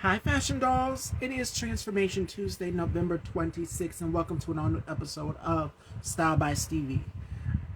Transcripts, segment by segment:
Hi, Fashion Dolls. It is Transformation Tuesday, November 26th, and welcome to another episode of Style by Stevie.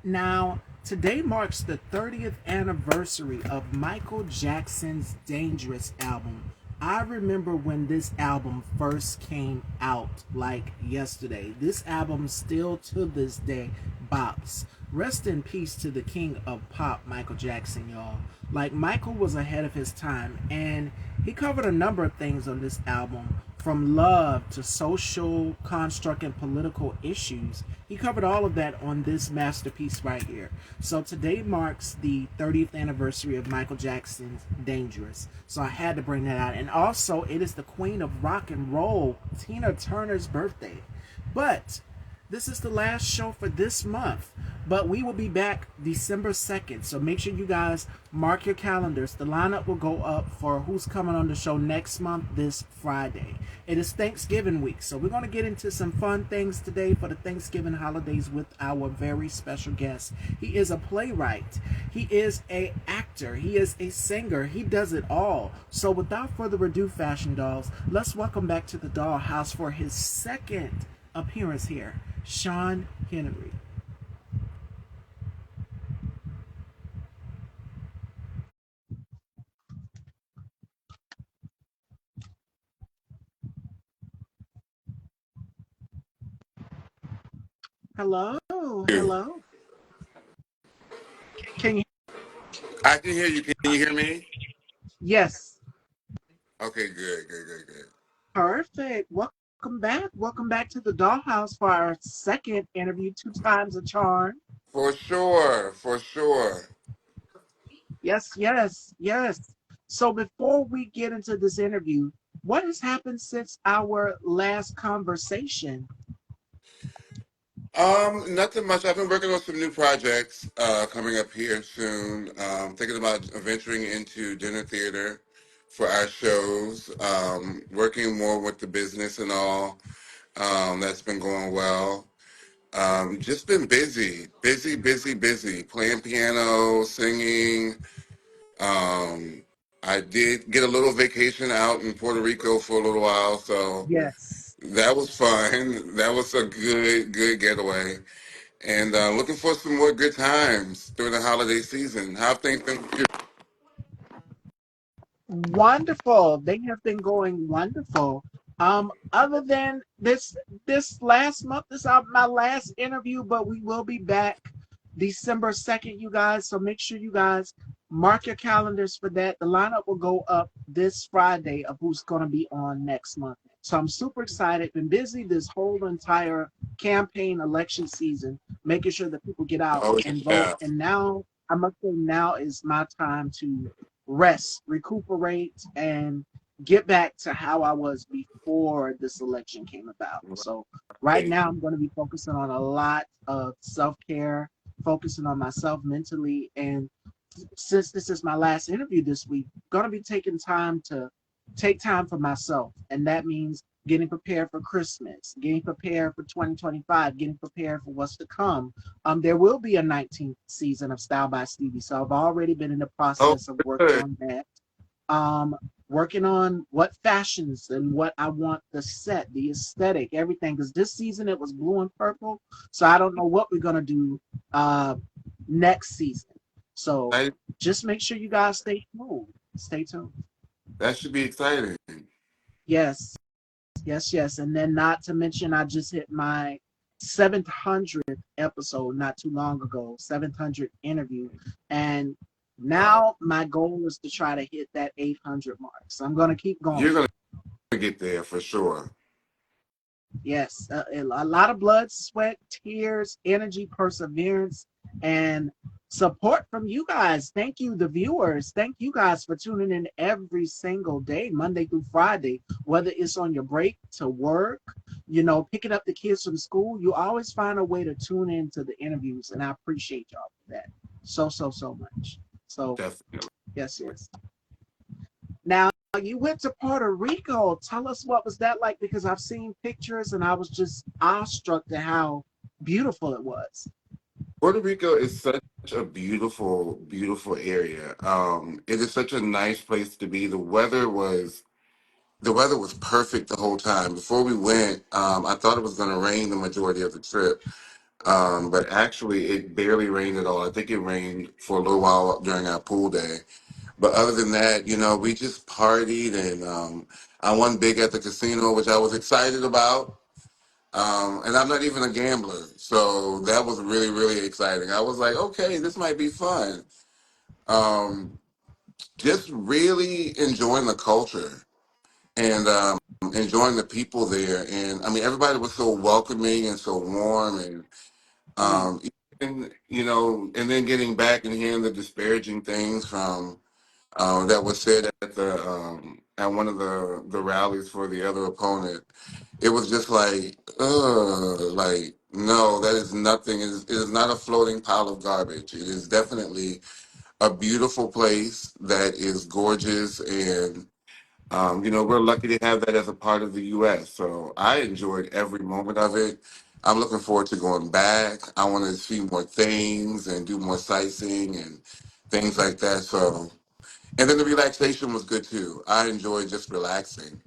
Now, today marks the 30th anniversary of Michael Jackson's Dangerous album. I remember when this album first came out, like yesterday. This album still to this day bops. Rest in peace to the king of pop, Michael Jackson, y'all. Like, Michael was ahead of his time, and he covered a number of things on this album, from love to social construct and political issues. He covered all of that on this masterpiece right here. So today marks the 30th anniversary of Michael Jackson's Dangerous. So I had to bring that out. And also, it is the queen of rock and roll, Tina Turner's birthday. But this is the last show for this month, but we will be back December 2nd. So make sure you guys mark your calendars. The lineup will go up for who's coming on the show next month, this Friday. It is Thanksgiving week, so we're going to get into some fun things today for the Thanksgiving holidays with our very special guest. He is a playwright. He is an actor. He is a singer. He does it all. So without further ado, Fashion Dolls, let's welcome back to the Dollhouse for his second appearance here, Shawn Henry. Hello, hello. Can you? I can hear you. Can you hear me? Yes, Okay, good. perfect. Welcome back. Welcome back to the Dollhouse for our second interview. Two times a charm. For sure. Yes, yes, yes. So before we get into this interview, what has happened since our last conversation? Nothing much. I've been working on some new projects coming up here soon. Thinking about venturing into dinner theater for our shows. Working more with the business and all. That's been going well. Just been busy. Playing piano, singing. Um, I did get a little vacation out in Puerto Rico for a little while, so Yes. that was fun. That was a good getaway. And looking for some more good times during the holiday season. How have things been with you? Wonderful. They have been going wonderful. Other than this last month, this is my last interview, but we will be back December 2nd, you guys. So make sure you guys mark your calendars for that. The lineup will go up this Friday of who's gonna be on next month. So I'm super excited. Been busy this whole entire campaign election season, making sure that people get out Oh, and vote. yeah. And now I must say now is my time to rest, recuperate, and get back to how I was before this election came about. So right Right. now I'm going to be focusing on a lot of self-care, focusing on myself mentally, and since this is my last interview this week, I'm going to be taking time to take time for myself, and that means getting prepared for Christmas, getting prepared for 2025, getting prepared for what's to come. There will be a 19th season of Style by Stevie, so I've already been in the Oh, process of working good. on that. Um, Working on what fashions and what I want the set, the aesthetic, everything. Because this season it was blue and purple, so I don't know what we're gonna do uh, next season. So Nice. just make sure you guys stay tuned. Stay tuned. That should be exciting. Yes, yes. And then not to mention, I just hit my 700th episode not too long ago, 700 interview. And Wow. now my goal is to try to hit that 800 mark. So I'm going to keep You're going. going to get there for sure. Yes, a lot of blood, sweat, tears, energy, perseverance, and support from you guys. Thank you, the viewers. Thank you guys for tuning in every single day, Monday through Friday, whether it's on your break to work, picking up the kids from school. You always find a way to tune in to the interviews, and I appreciate y'all for that so much. So, Definitely. yes. Now, you went to Puerto Rico. Tell us what was that like because I've seen pictures and I was just awestruck at how beautiful it was. Puerto Rico is such a beautiful area. It is such a nice place to be. The weather was The weather was perfect the whole time. Before we went, I thought it was going to rain the majority of the trip, but actually it barely rained at all. I think it rained for a little while during our pool day. But other than that, we just partied and I won big at the casino, which I was excited about. And I'm not even a gambler, so that was really, really exciting. I was like, okay, this might be fun. Um, just really enjoying the culture and enjoying the people there. And I mean, everybody was so welcoming and so warm, and Mm. um, and then getting back and hearing the disparaging things from that was said at at one of the rallies for the other opponent. It was just like no, that is nothing. It is not a floating pile of garbage. It is definitely a beautiful place that is gorgeous, and we're lucky to have that as a part of the U.S. So I enjoyed every moment of it. I'm looking forward to going back. I want to see more things and do more sightseeing and things like that. So, and then the relaxation was good too. I enjoy just relaxing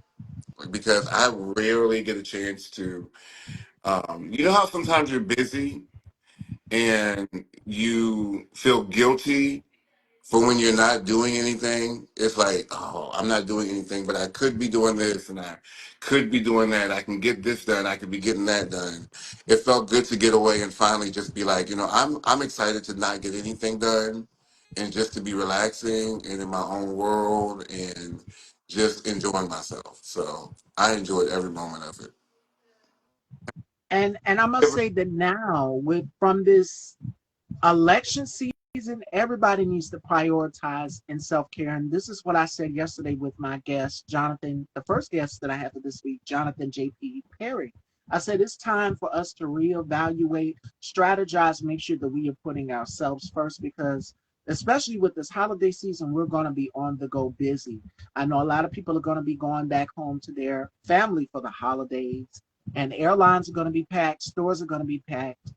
because I rarely get a chance to. You know how sometimes you're busy and you feel guilty for when you're not doing anything. It's like, oh, I'm not doing anything, but I could be doing this and I could be doing that. I can get this done. I could be getting that done. It felt good to get away and finally just be like, I'm excited to not get anything done and just to be relaxing and in my own world and just enjoying myself. So I enjoyed every moment of it. And I must say that now with from this election season, everybody needs to prioritize in self care. And this is what I said yesterday with my guest, Jonathan, the first guest that I had for this week, Jonathan J.P. Perry. I said it's time for us to reevaluate, strategize, make sure that we are putting ourselves first because, especially with this holiday season, we're going to be on the go busy. I know a lot of people are going to be going back home to their family for the holidays, and airlines are going to be packed, stores are going to be packed.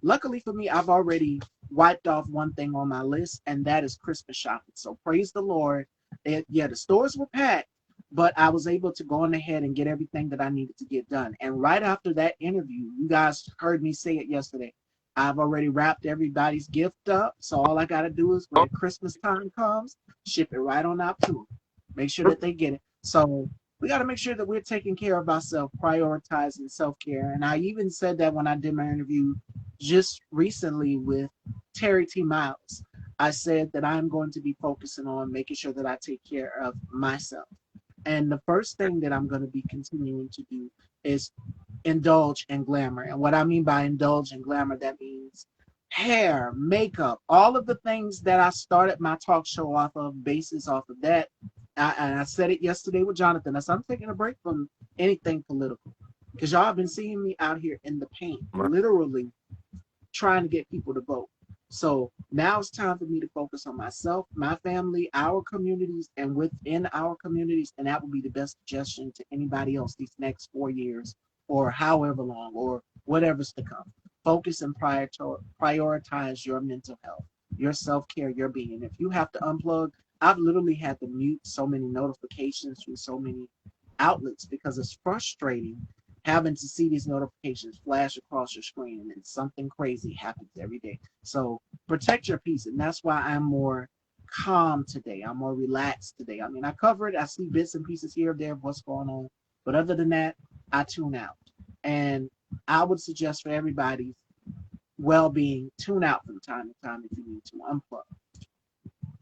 Luckily for me, I've already wiped off one thing on my list, and that is Christmas shopping. So praise the Lord. Yeah, the stores were packed, but I was able to go on ahead and get everything that I needed to get done. And right after that interview, you guys heard me say it yesterday. I've already wrapped everybody's gift up. So all I got to do is when Christmas time comes, ship it right on out to them. Make sure that they get it. So we got to make sure that we're taking care of ourselves, prioritizing self care. And I even said that when I did my interview just recently with Terry T. Miles. I said that I'm going to be focusing on making sure that I take care of myself. And the first thing that I'm going to be continuing to do is indulge in glamour. And what I mean by indulge in glamour, that means hair, makeup, all of the things that I started my talk show off of, basis off of that. And I said it yesterday with Jonathan. I said, I'm taking a break from anything political because y'all have been seeing me out here in the paint, literally trying to get people to vote. So now it's time for me to focus on myself, my family, our communities, and within our communities. And that will be the best suggestion to anybody else these next 4 years or however long or whatever's to come. Focus and prioritize your mental health, your self care, your being. If you have to unplug, I've literally had to mute so many notifications from so many outlets because it's frustrating having to see these notifications flash across your screen and then something crazy happens every day. So protect your peace. And that's why I'm more calm today. I'm more relaxed today. I mean, I cover it. I see bits and pieces here or there of what's going on. But other than that, I tune out. And I would suggest for everybody's well being, tune out from time to time if you need to unplug.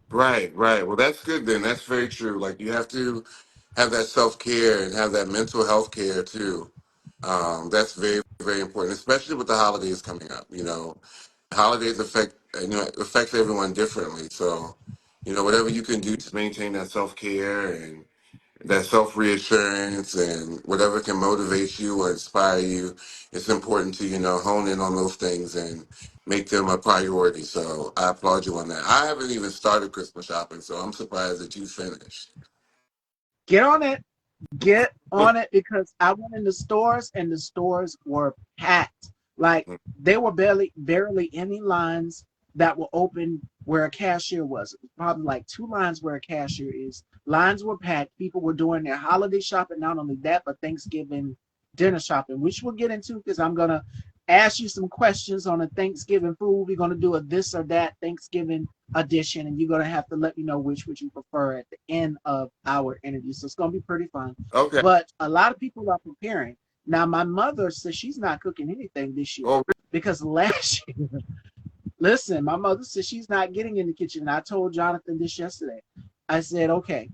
Right, right. Well, that's good then. That's very true. Like you have to have that self care and have that mental health care too. That's very, very important, especially with the holidays coming up. Holidays affect it affects everyone differently. So, whatever you can do to maintain that self care and that self reassurance and whatever can motivate you or inspire you, it's important to hone in on those things and make them a priority. So I applaud you on that. I haven't even started Christmas shopping, so I'm surprised that you finished. Get on it. Get on it because I went in the stores and the stores were packed. Like there were barely any lines. that were open where a cashier was. It was probably like 2 lines where a cashier is. Lines were packed. People were doing their holiday shopping. Not only that, but Thanksgiving dinner shopping, which we'll get into because I'm gonna ask you some questions on a Thanksgiving food. We're gonna do a this or that Thanksgiving edition, and you're gonna have to let me know which would you prefer at the end of our interview. So it's gonna be pretty fun. Okay. But a lot of people are preparing. Now, my mother says she's not cooking anything this year Oh, because last year, listen, my mother says she's not getting in the kitchen. And I told Jonathan this yesterday. I said, okay,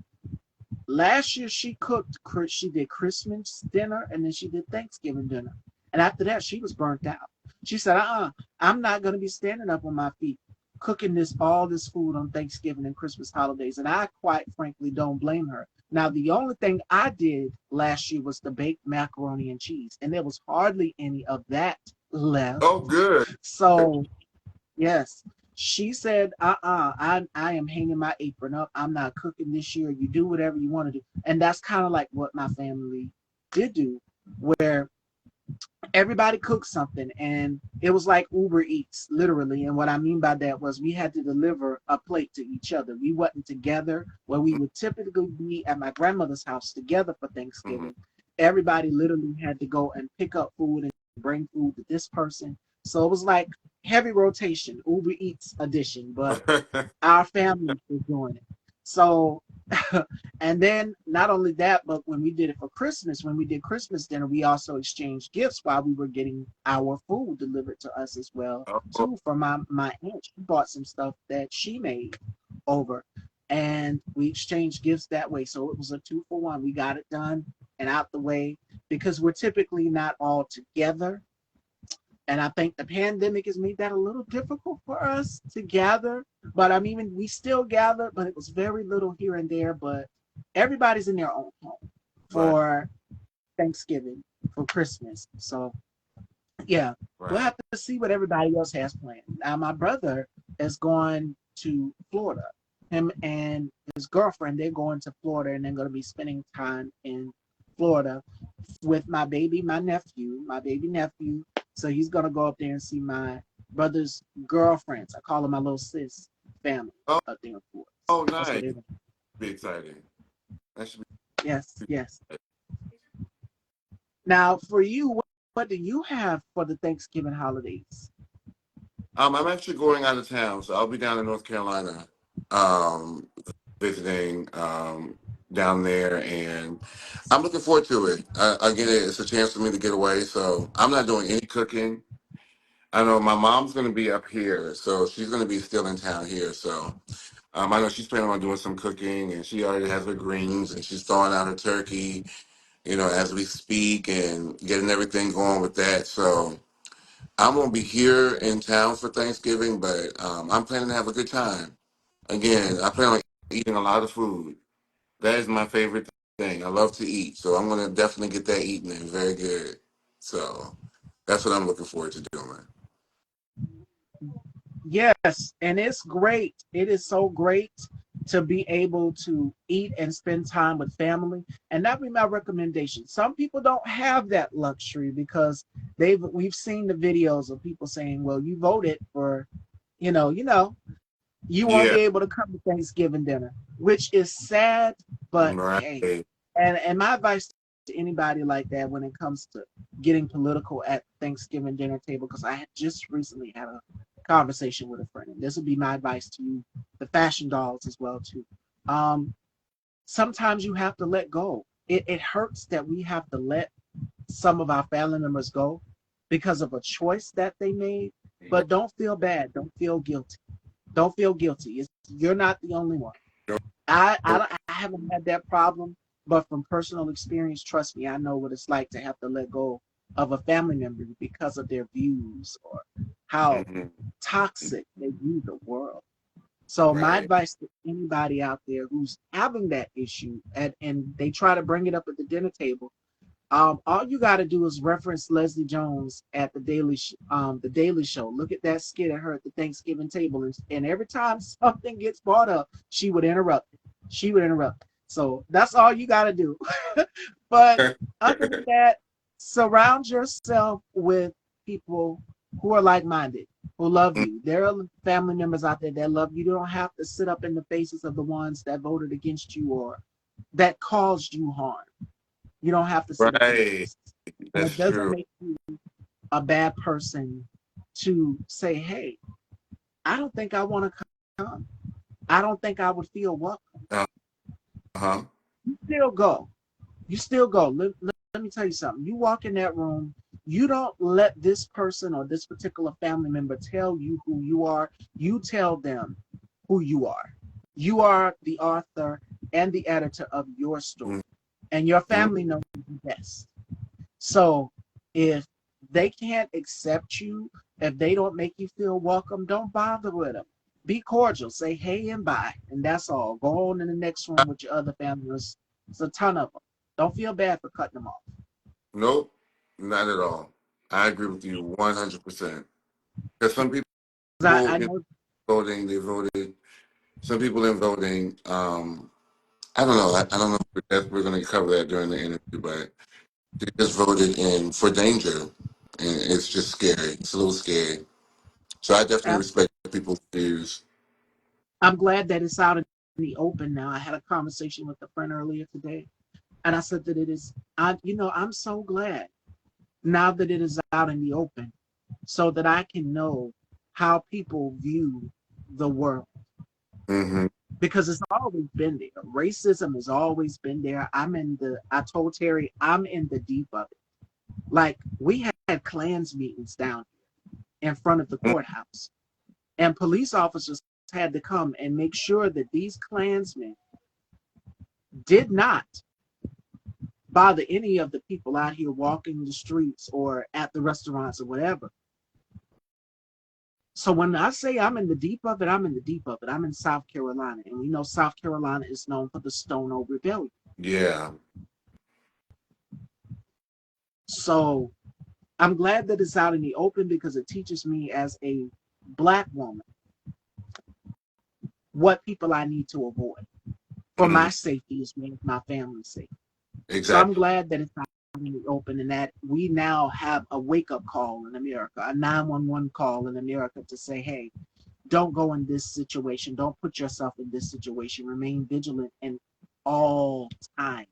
last year she cooked, she did Christmas dinner and then she did Thanksgiving dinner. And after that, she was burnt out. She said, I'm not going to be standing up on my feet cooking all this food on Thanksgiving and Christmas holidays. And I quite frankly don't blame her. Now, the only thing I did last year was the baked macaroni and cheese, and there was hardly any of that left. oh, good. So, yes, she said, I am hanging my apron up. I'm not cooking this year. You do whatever you want to do. And that's kind of like what my family did do, where everybody cooked something and it was like Uber Eats, literally. And what I mean by that was we had to deliver a plate to each other. We wasn't together where we would typically be at my grandmother's house together for Mm-hmm. Thanksgiving. Everybody literally had to go and pick up food and bring food to this person. So it was like heavy rotation, Uber Eats edition, but our family was doing it. So, and then not only that, but when we did it for Christmas, when we did Christmas dinner, we also exchanged gifts while we were getting our food delivered to us as well, Oh, too. For my aunt, she bought some stuff that she made over, and we exchanged gifts that way. So it was a 2-for-1. We got it done and out the way because we're typically not all together. And I think the pandemic has made that a little difficult for us to gather. But I mean, we still gather, but it was very little here and there. But everybody's in their own home right, for Thanksgiving, for Christmas. So yeah, we'll right. have to see what everybody else has planned. Now, my brother is going to Florida. Him and his girlfriend, they're going to Florida and they're going to be spending time in Florida with my baby nephew. So he's going to go up there and see my brother's girlfriends. I call them my little sis family Oh, up there in Florida. So oh, that's what nice. they're doing. Be exciting. That should Yes, be. yes. Now, for you, what do you have for the Thanksgiving holidays? I'm actually going out of town, so I'll be down in North Carolina, um, visiting down there, and I'm looking forward to it. Again, it's a chance for me to get away, so I'm not doing any cooking. I know my mom's going to be up here, so she's going to be still in town here. So I know she's planning on doing some cooking, and she already has her greens, and she's thawing out her turkey, as we speak, and getting everything going with that. So I'm gonna be here in town for Thanksgiving, but I'm planning to have a good time. Again, I plan on eating a lot of food. That is my favorite thing. I love to eat, so I'm gonna definitely get that eating in very good. So that's what I'm looking forward to doing. Yes, and it's great. It is so great to be able to eat and spend time with family. And that would be my recommendation. Some people don't have that luxury because we've seen the videos of people saying, well, you voted for, you won't Yeah, be able to come to Thanksgiving dinner, which is sad, but hey, right. and my advice to anybody like that when it comes to getting political at Thanksgiving dinner table, because I had just recently had a conversation with a friend, and this would be my advice to you, the fashion dolls as well too. Um, Sometimes you have to let go. It hurts that we have to let some of our family members go because of a choice that they made, but don't feel bad. Don't feel guilty. Don't feel guilty. You're not the only one. I haven't had that problem, but from personal experience, trust me, I know what it's like to have to let go of a family member because of their views or how Hmm. toxic they view the world. So my Right. advice to anybody out there who's having that issue and they try to bring it up at the dinner table, all you got to do is reference Leslie Jones at the Daily Show. Look at that skit of her at the Thanksgiving table, and every time something gets brought up, she would interrupt. She would interrupt. So that's all you got to do. But other than that, surround yourself with people who are like-minded. who love you. There are family members out there that love you. You don't have to sit up in the faces of the ones that voted against you or that caused you harm. You don't have to sit up in their Right. faces. And That's it doesn't true. make you a bad person to say, hey, I don't think I want to come. I don't think I would feel welcome. Uh-huh. You still go. You still go. Let me tell you something. You walk in that room, you don't let this person or this particular family member tell you who you are. You tell them who you are. You are the author and the editor of your story, and your Mm-hmm. family knows you best. So if they can't accept you, if they don't make you feel welcome, don't bother with them. Be cordial. Say hey and bye, and that's all. Go on in the next room with your other family. There's a ton of them. Don't feel bad for cutting them off. Nope, not at all. I agree with you 100%. Because some 'Cause people I in know voting, they voted. Some people in voting, I don't know. I don't know if we're going to cover that during the interview, but they just voted in for danger, and it's just scary. It's a little scary. So I definitely respect people's views. I'm glad that it's out in the open now. I had a conversation with a friend earlier today, and I said that it is. I'm so glad now that it is out in the open, so that I can know how people view the world Hmm. because it's always been there. Racism has always been there. I told Terry, I'm in the deep of it. Like we had Klans meetings down in front of the courthouse, and police officers had to come and make sure that these Klansmen did not bother any of the people out here walking the streets or at the restaurants or whatever. So when I say I'm in the deep of it, I'm in the deep of it. I'm in South Carolina, and we know South Carolina is known for the Stono Rebellion. Yeah. So I'm glad that it's out in the open because it teaches me as a Black woman what people I need to avoid for Hmm. my safety as well as my family's safety. So I'm Exactly. glad that it's out in the open and that we now have a wake up call in America, a 911 call in America to say, hey, don't go in this situation. Don't put yourself in this situation. Remain vigilant in all times.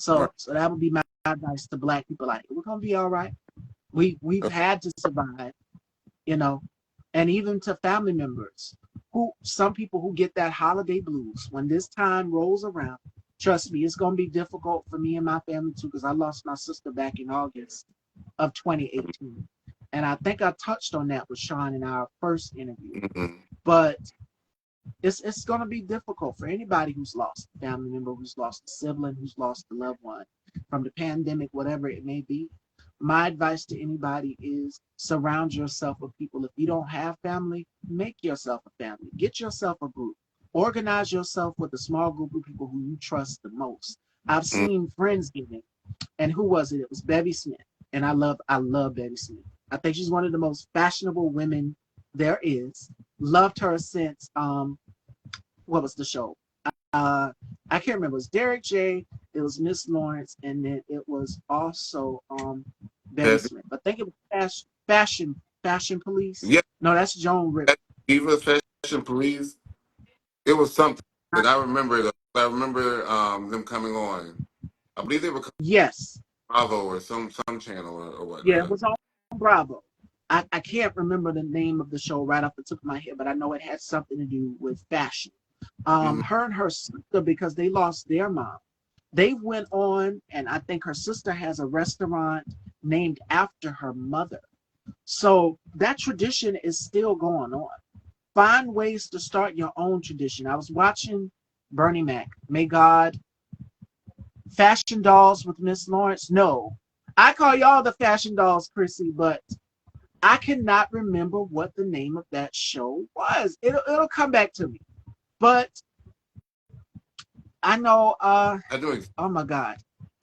Right. So that would be my advice to Black people. Like we're gonna be all right. We've had to survive, you know, and even to family members who some people who get that holiday blues when this time rolls around. Trust me, it's gonna be difficult for me and my family too because I lost my sister back in August of 2018, and I think I touched on that with Shawn in our first interview. Hmm. But it's going to be difficult for anybody who's lost a family member, who's lost a sibling, who's lost a loved one from the pandemic, whatever it may be. My advice to anybody is surround yourself with people. If you don't have family, make yourself a family. Get yourself a group. Organize yourself with a small group of people who you trust the most. I've seen Friendsgiving, and who was it? It was Bevy Smith, and I love Bevy Smith. I think she's one of the most fashionable women there is. Loved her since what was the show? Uh, I can't remember. It was Derek J. It was Miss Lawrence, and then it was also Bevy Smith. I think it was Fashion Police. Yeah. No, that's Joan Rivers. Even Fashion Police. It was something that I remember. I remember them coming on. I believe they were coming Yes, on Bravo or some channel or yeah, it whatnot. was on Bravo. I can't remember the name of the show right off the tip of my head, but I know it had something to do with fashion. Hmm. Her and her sister, because they lost their mom, they went on, and I think her sister has a restaurant named after her mother. So that tradition is still going on. Find ways to start your own tradition. I was watching Bernie Mac. May God fashion dolls with Miss Lawrence. No, I call y'all the fashion dolls, Chrissy, but I cannot remember what the name of that show was. It'll come back to me. But I know. I do Oh my God.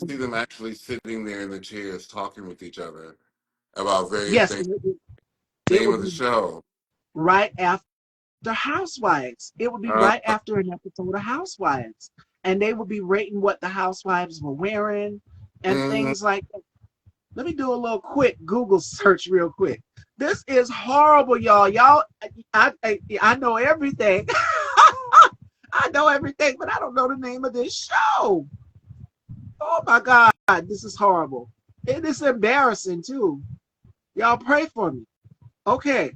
see them actually sitting there in the chairs talking with each other about various Yes, things. it Name would of the be show. right after Housewives. It would be Uh, right after an episode of Housewives. And they would be rating what the housewives were wearing and mhm. things like that. Let me do a little quick Google search real quick. This is horrible, y'all. I know everything. I know everything, but I don't know the name of this show. Oh my God, this is horrible. It is embarrassing too. Y'all pray for me. Okay.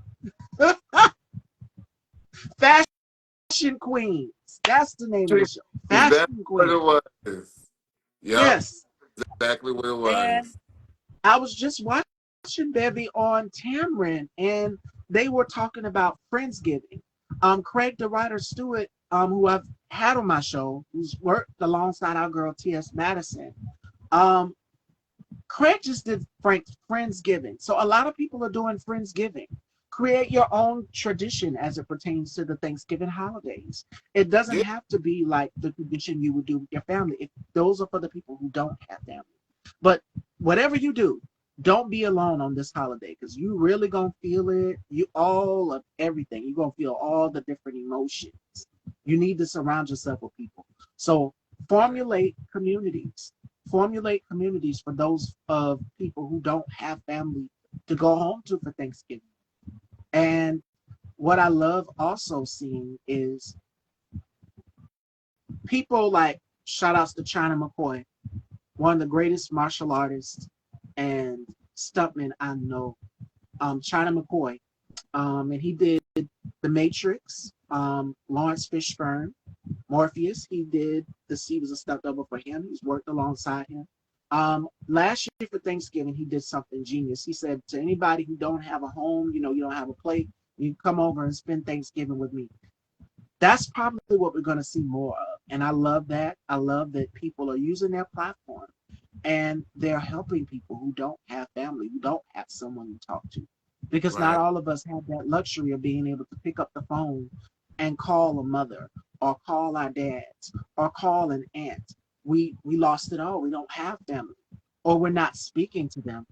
Fashion Queens. That's the name of the show. That's Fashion what it Queen. was. Yep, Yes. exactly what it And was. I was just watching Bevy on Tamron, and they were talking about Friendsgiving. Craig the Writer Stewart, who I've had on my show, who's worked alongside our girl T.S. Madison. Um, Craig just did Friendsgiving. So a lot of people are doing Friendsgiving. Create your own tradition as it pertains to the Thanksgiving holidays. It doesn't Yeah, have to be like the tradition you would do with your family. If those are for the people who don't have family. But whatever you do, don't be alone on this holiday because you really gonna feel it. You all of everything. You're gonna feel all the different emotions. You need to surround yourself with people. So right, formulate communities. Formulate communities for those of people who don't have family to go home to for Thanksgiving. And what I love also seeing is people like shout outs to China McCoy, one of the greatest martial artists and stuntmen I know, China McCoy. And he did The Matrix, Lawrence Fishburne, Morpheus. He did The Sea was a stunt double for him. He's worked alongside him. Last year for Thanksgiving, he did something genius. He said to anybody who don't have a home, you don't have a plate, you come over and spend Thanksgiving with me. That's probably what we're going to see more of. And I love that. I love that people are using their platform and they're helping people who don't have family, who don't have someone to talk to. Because not right. all of us have that luxury of being able to pick up the phone and call a mother or call our dads or call an aunt. We lost it all. We don't have family or we're not speaking to them.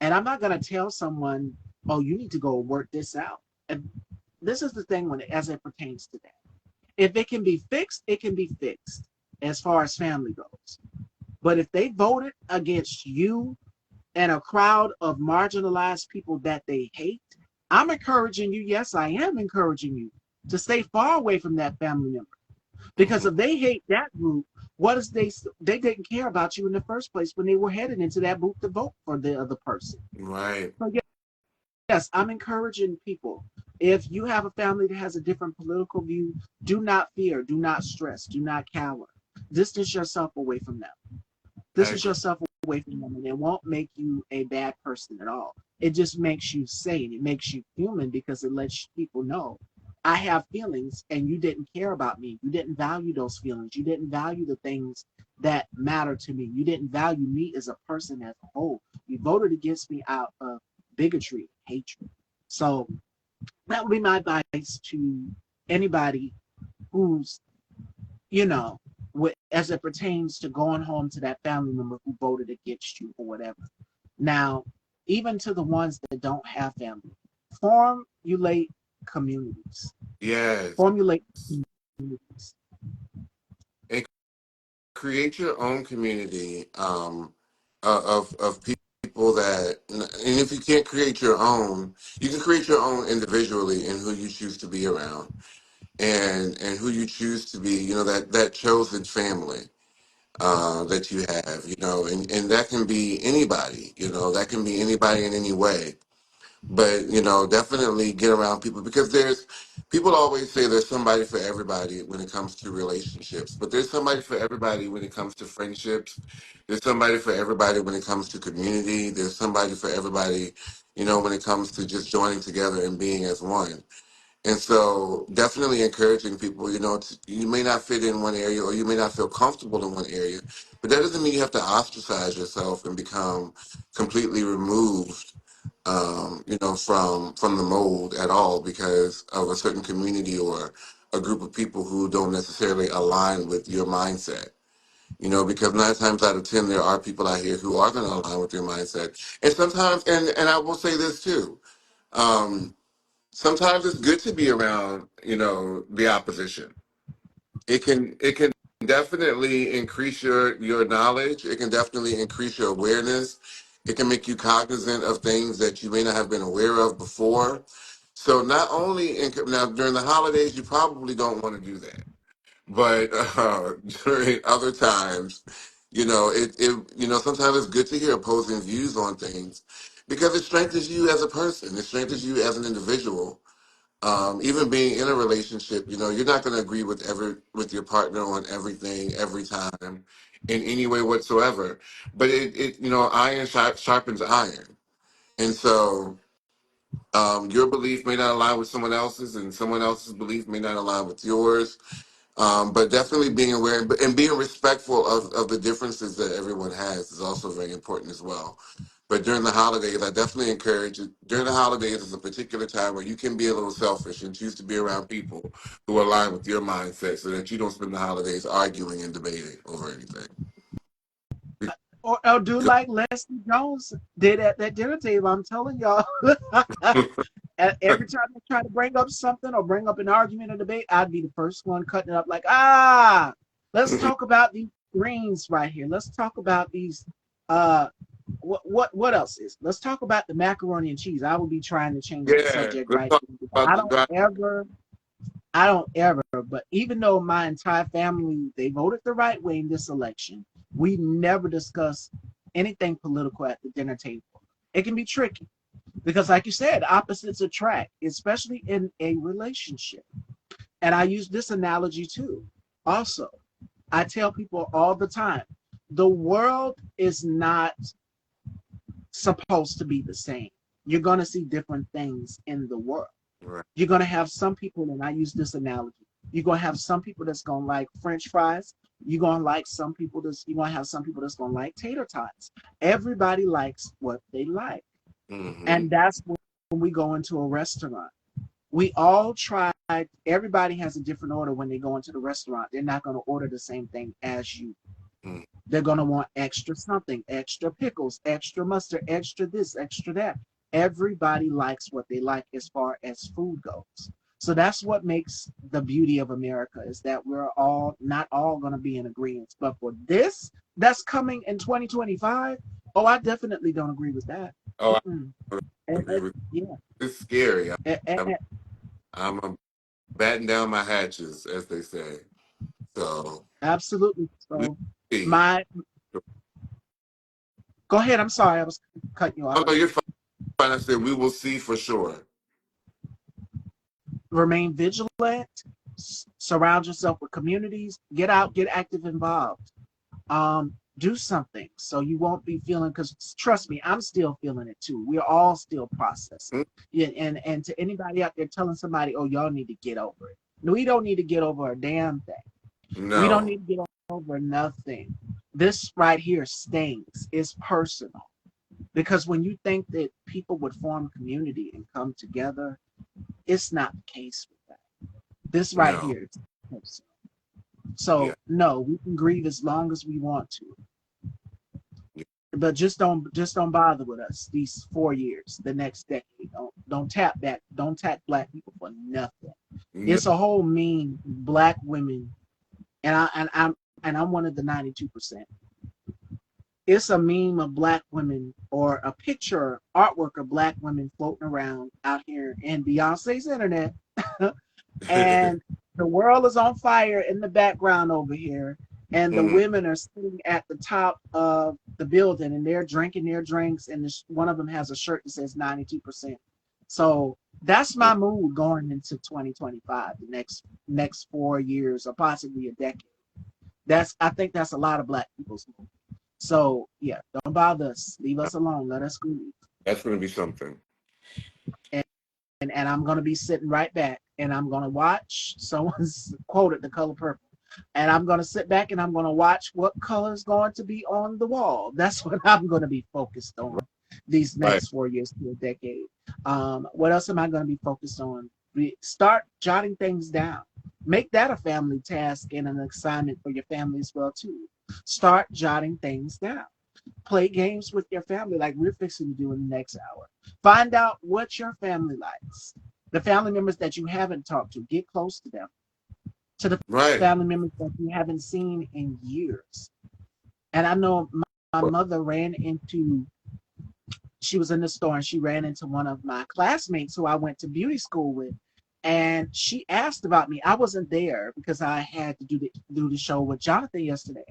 And I'm not going to tell someone, oh, you need to go work this out. And this is the thing as it pertains to that. If it can be fixed, it can be fixed as far as family goes. But if they voted against you and a crowd of marginalized people that they hate, I'm encouraging you, yes, I am encouraging you to stay far away from that family member. Because if they hate that group, what is they didn't care about you in the first place when they were headed into that booth to vote for the other person. Right. So yes, I'm encouraging people. If you have a family that has a different political view, do not fear, do not stress, do not cower. Distance yourself away from them. I Distance agree. yourself away from them, and it won't make you a bad person at all. It just makes you sane. It makes you human because it lets people know I have feelings, and you didn't care about me. You didn't value those feelings. You didn't value the things that matter to me. You didn't value me as a person as a whole. You voted against me out of bigotry, hatred. So that would be my advice to anybody who's, you know, as it pertains to going home to that family member who voted against you or whatever. Now, even to the ones that don't have family, formulate communities. Yes. Formulate communities. And create your own community of people that, and if you can't create your own, you can create your own individually in who you choose to be around and who you choose to be, that chosen family that you have, and that can be anybody, that can be anybody in any way. But definitely get around people because there's people always say there's somebody for everybody when it comes to relationships, but there's somebody for everybody when it comes to friendships. There's somebody for everybody when it comes to community. There's somebody for everybody, when it comes to just joining together and being as one. And so definitely encouraging people, you may not fit in one area or you may not feel comfortable in one area, but that doesn't mean you have to ostracize yourself and become completely removed, from the mold at all because of a certain community or a group of people who don't necessarily align with your mindset. Because 9 times out of 10, there are people out here who are going to align with your mindset. And sometimes, and I will say this too, um, sometimes it's good to be around, the opposition. It can definitely increase your knowledge. It can definitely increase your awareness. It can make you cognizant of things that you may not have been aware of before. So not only now during the holidays, you probably don't want to do that, but during other times, sometimes it's good to hear opposing views on things because it strengthens you as a person. It strengthens you as an individual. Even being in a relationship, you're not going to agree with your partner on everything every time in any way whatsoever. But iron sharpens iron, and so your belief may not align with someone else's, and someone else's belief may not align with yours. But definitely being aware and being respectful of the differences that everyone has is also very important as well. But during the holidays, I definitely encourage it. During the holidays is a particular time where you can be a little selfish and choose to be around people who align with your mindset so that you don't spend the holidays arguing and debating over anything. Or do like Leslie Jones did at that dinner table. I'm telling y'all. Every time they try to bring up something or bring up an argument or debate, I'd be the first one cutting it up like, let's talk about these greens right here. Let's talk about these what else is? Let's talk about the macaroni and cheese. I will be trying to change the Yeah, subject let's right talk there. about I the don't drive. ever I don't ever, but even though my entire family, they voted the right way in this election, we never discuss anything political at the dinner table. It can be tricky because, like you said, opposites attract, especially in a relationship. And I use this analogy too. Also, I tell people all the time the world is not supposed to be the same. You're going to see different things in the world. Right. You're going to have some people, and I use this analogy. You're going to have some people that's going to like French fries. You're going to have some people that's going to like tater tots. Everybody likes what they like. Hmm. And that's when we go into a restaurant. We all try, everybody has a different order when they go into the restaurant. They're not going to order the same thing as you. They're going to want extra something, extra pickles, extra mustard, extra this, extra that. Everybody likes what they like as far as food goes. So that's what makes the beauty of America is that we're all not all going to be in agreement. But for this that's coming in 2025, oh, I definitely don't agree with that. Oh, Mm-mm. I agree with Yeah, It's scary. and, and, I'm, I'm batting down my hatches, as they say. So absolutely. we So see. my go ahead. I'm sorry, I was cutting you off. Oh no, you're fine. I said we will see for sure. Remain vigilant, surround yourself with communities, get out, get active, involved. Do something so you won't be feeling, because trust me, I'm still feeling it too. We're all still processing. Mm, Yeah, and to anybody out there telling somebody, oh, y'all need to get over it. No, we don't need to get over a damn thing. We don't no, need to get over nothing. This right here stings. It's personal. Because when you think that people would form community and come together, it's not the case with that. This right no. here is personal. So Yeah, no, we can grieve as long as we want to, yeah. but just don't bother with us these 4 years, the next decade. Don't tap that. Don't tap black people for nothing. No, It's a whole mean black women, and I'm one of the 92%. It's a meme of black women or a picture artwork of black women floating around out here in Beyonce's internet. And the world is on fire in the background over here, and the Mhm. women are sitting at the top of the building and they're drinking their drinks, and one of them has a shirt that says 92%. So that's my mood going into 2025, the next 4 years or possibly a decade. I think that's a lot of black people's mood. So yeah, don't bother us, leave us alone, let us grieve. That's going to be something. And I'm gonna be sitting right back and I'm gonna watch someone's quoted the color purple. And I'm gonna sit back and I'm gonna watch what color is going to be on the wall. That's what I'm gonna be focused on these Right. next 4 years to a decade. What else am I gonna be focused on? Start jotting things down. Make that a family task and an assignment for your family as well too. Start jotting things down. Play games with your family like we're fixing to do in the next hour. Find out what your family likes. The family members that you haven't talked to, get close to them. To the Right. family members that you haven't seen in years. And I know my mother ran into she was in the store and she ran into one of my classmates who I went to beauty school with. And she asked about me. I wasn't there because I had to do the show with Jonathan yesterday.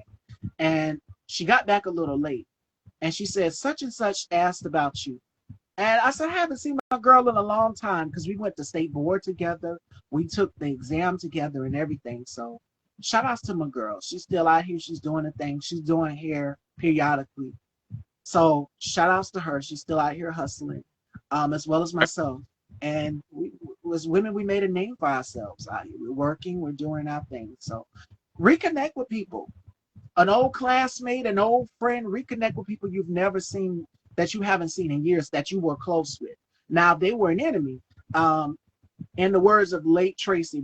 And she got back a little late. And she said, such and such asked about you. And I said, I haven't seen my girl in a long time because we went to state board together. We took the exam together and everything. So shout outs to my girl. She's still out here. She's doing a thing. She's doing hair periodically. So shout outs to her. She's still out here hustling, as well as myself. And we, as women, we made a name for ourselves out here. We're working, we're doing our thing. So reconnect with people. An old classmate, an old friend, reconnect with people you've never seen, that you haven't seen in years, that you were close with. Now, if they were an enemy, in the words of late Tracy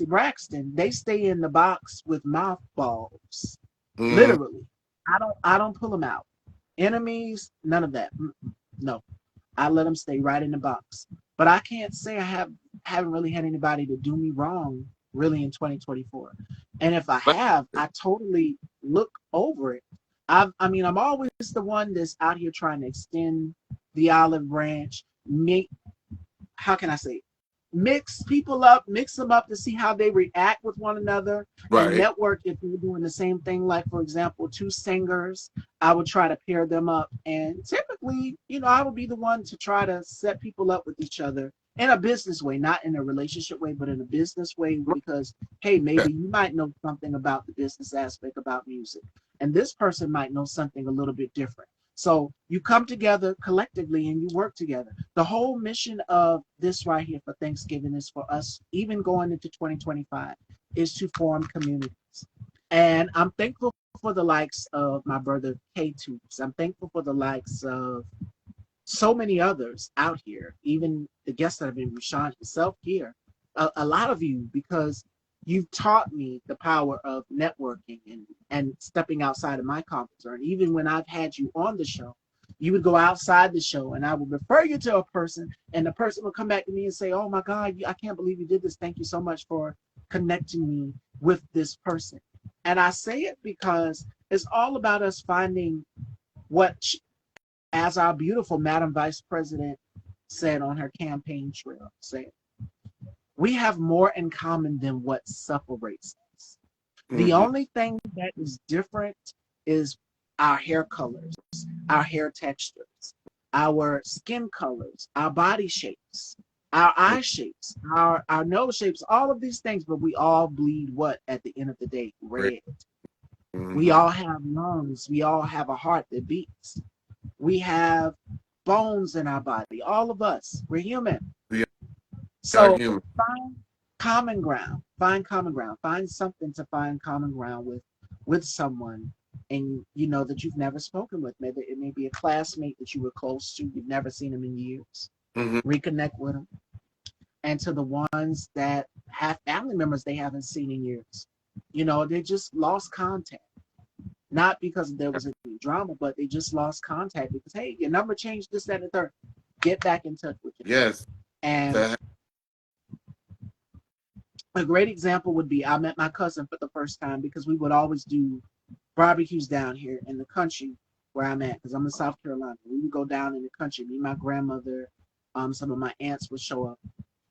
Braxton, they stay in the box with mothballs. Mm-hmm. Literally. I don't pull them out. Enemies, none of that. No, I let them stay right in the box. But I can't say haven't really had anybody to do me wrong really in 2024. And if I have, I totally look over it. I mean, I'm always the one that's out here trying to extend the olive branch, make, how can I say, mix them up to see how they react with one another, and Right. network if they're doing the same thing. Like, for example, two singers, I would try to pair them up. And typically, I would be the one to try to set people up with each other in a business way, not in a relationship way, but in a business way, because, hey, Yeah. maybe you might know something about the business aspect about music, and this person might know something a little bit different. So you come together collectively and you work together. The whole mission of this right here for Thanksgiving is for us, even going into 2025, is to form communities. And I'm thankful for the likes of my brother K Tubes. I'm thankful for the likes of so many others out here, even the guests that have been, Shawn himself here, a lot of you, because you've taught me the power of networking and stepping outside of my comfort zone. Even when I've had you on the show, you would go outside the show and I would refer you to a person, and the person would come back to me and say, oh my God, I can't believe you did this. Thank you so much for connecting me with this person. And I say it because it's all about us finding what, as our beautiful Madam Vice President said on her campaign trail, said, we have more in common than what separates us. The Mm-hmm. only thing that is different is our hair colors, our hair textures, our skin colors, our body shapes, our eye shapes, our nose shapes, all of these things, but we all bleed what at the end of the day? Red. We Mm-hmm. all have lungs. We all have a heart that beats. We have bones in our body. All of us, we're human. We are So human. find common ground. Find common ground. Find something to find common ground with someone, and you know that you've never spoken with. Maybe it may be a classmate that you were close to. You've never seen them in years. Mm-hmm. Reconnect with them, and to the ones that have family members they haven't seen in years. They just lost contact. Not because there was any drama, but they just lost contact because, hey, your number changed, this, that, and the third. Get back in touch with you. Yes. And That. a great example would be, I met my cousin for the first time because we would always do barbecues down here in the country where I'm at, because I'm in South Carolina. We would go down in the country. Me, my grandmother, some of my aunts would show up.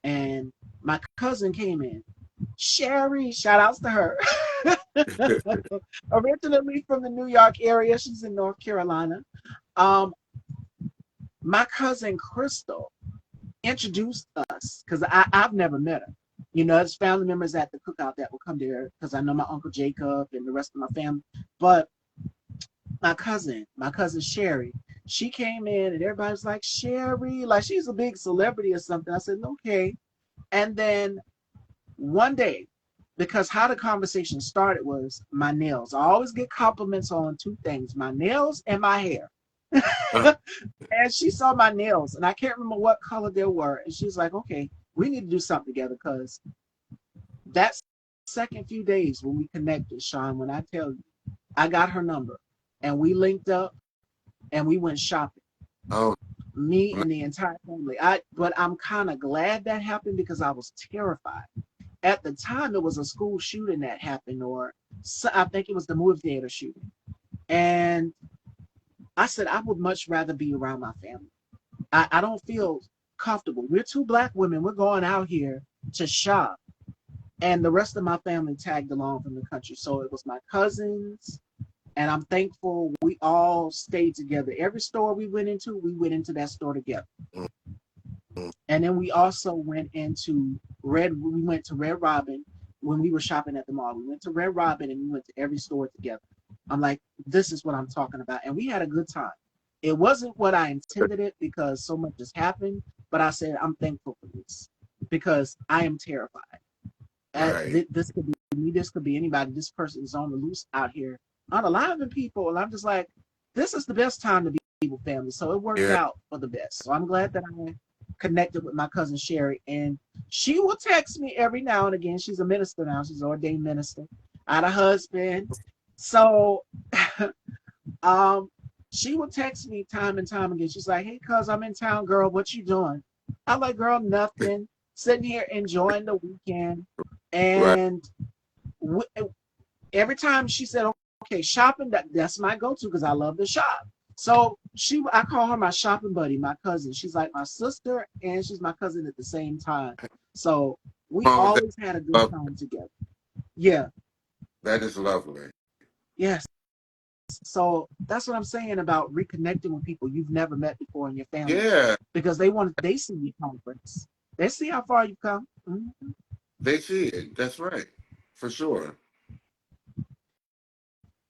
And my cousin came in. Sherry, shout outs to her. Originally from the New York area. She's in North Carolina. Um, my cousin Crystal introduced us because I've never met her. It's family members at the cookout that will come there because I know my uncle Jacob and the rest of my family. But my cousin Sherry, she came in and everybody was like, Sherry, like she's a big celebrity or something. I said, okay. And then one day, because how the conversation started was my nails. I always get compliments on two things, my nails and my hair. And she saw my nails, and I can't remember what color they were. And she's like, okay, we need to do something together, because that second few days when we connected, Shawn, when I tell you, I got her number, and we linked up, and we went shopping. Oh. Me and the entire family. But I'm kind of glad that happened because I was terrified. At the time, it was a school shooting that happened, or I think it was the movie theater shooting. And I said I would much rather be around my family. I don't feel comfortable. We're two black women. We're going out here to shop, and the rest of my family tagged along from the country. So it was my cousins, and I'm thankful we all stayed together. Every store we went into that store together. Mhm. And then we also went into Red. We went to Red Robin when we were shopping at the mall. We went to Red Robin and we went to every store together. I'm like, this is what I'm talking about, and we had a good time. It wasn't what I intended it because so much has happened, but I said I'm thankful for this because I am terrified. Right. This could be me. This could be anybody. This person is on the loose out here, unaliving people, and I'm just like, this is the best time to be with family. So it worked Yeah. out for the best. So I'm glad that I connected with my cousin Sherry, and she will text me every now and again. She's a minister now. She's an ordained minister. I had a husband, so um, she will text me time and time again. She's like, "Hey, cuz I'm in town, girl. What you doing?" I'm like, "Girl, nothing. Sitting here enjoying the weekend." Right. And w- every time she said, "Okay, shopping," that's my go-to because I love to shop. So I call her my shopping buddy, my cousin. She's like my sister and she's my cousin at the same time. So we Wrong with that? always had a good Love. time together. Yeah, That is lovely. yes. So that's what I'm saying about reconnecting with people you've never met before in your family Yeah, because they see your conference. They see how far you've come. Mm-hmm. they see it. That's right, for sure.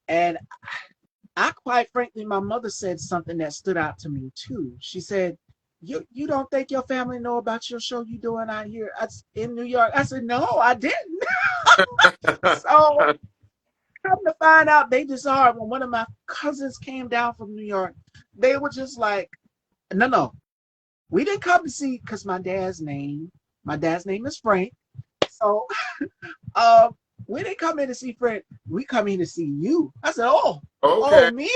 And I quite frankly, my mother said something that stood out to me too. She said, "You don't think your family know about your show you doing out here in New York?" I said, "No, I didn't." So come to find out, they just are. When one of my cousins came down from New York, they were just like, "No, no, we didn't come to see because my dad's name is Frank. So um, we didn't come in to see Frank. We come in to see you." I said, oh Okay. me."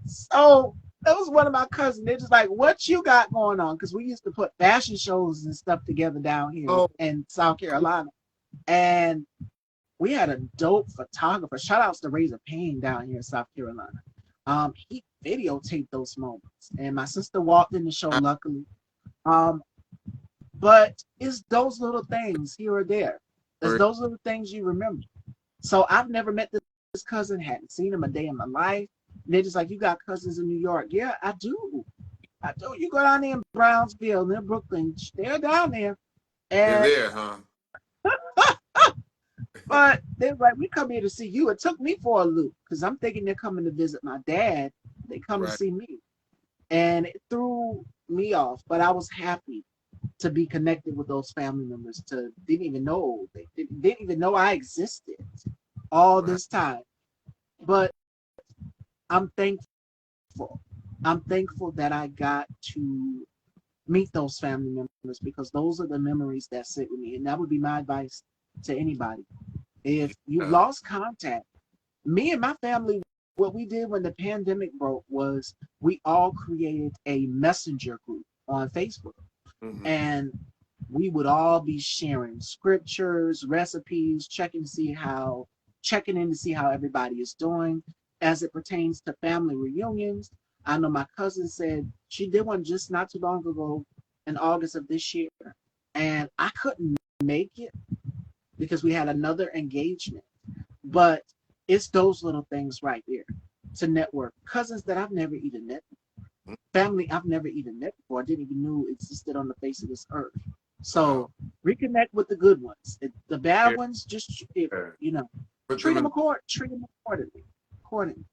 So that was one of my cousins. They're just like, "What you got going on?" Because we used to put fashion shows and stuff together down here Oh, in South Carolina. And we had a dope photographer. Shout outs to Razor Payne down here in South Carolina. He videotaped those moments. And my sister walked in the show, I luckily. Um, but it's those little things here or there. It's agree. those little things you remember. So I've never met this cousin, hadn't seen him a day in my life. And they're just like, "You got cousins in New York?" Yeah, I do. I do. You go down there in Brownsville, in Brooklyn, they're down there. They're And there, huh? but they're like, "We come here to see you." It took me for a loop because I'm thinking they're coming to visit my dad. They come to Right. see me. And it threw me off. But I was happy to be connected with those family members to didn't even know I existed all Right. this time. But I'm thankful. I'm thankful that I got to meet those family members because those are the memories that sit with me. And that would be my advice to anybody. If you've Yeah. lost contact, me and my family, what we did when the pandemic broke was we all created a messenger group on Facebook. Hmm. And we would all be sharing scriptures, recipes, checking in to see how everybody is doing as it pertains to family reunions. I know my cousin said she did one just not too long ago in August of this year, and I couldn't make it because we had another engagement. But it's those little things right there to network. Cousins that I've never even met, family I've never even met before. I didn't even know existed on the face of this earth. Wow. So reconnect with the good ones. The bad Yeah. ones, just if you know, Put them in. treat them accordingly. Accordingly.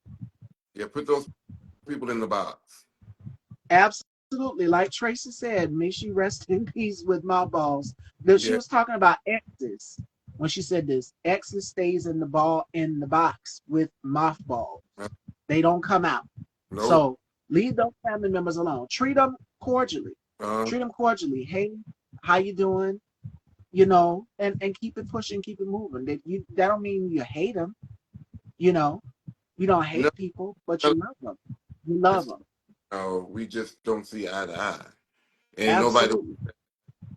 Yeah. Put those people in the box. Absolutely. Like Tracy said, may she rest in peace with my balls. That she Yeah. was talking about exes when she said this. Exes stays in the box with mothballs. Uh, They don't come out. nope. So leave those family members alone. Treat them cordially. Uh, Treat them cordially. Hey, how you doing? You know, and keep it pushing, keep it moving. That don't mean you hate them. You know, you don't no. hate people, but No. you love them. You love them. No, we just don't see eye to eye. Ain't nobody Absolutely.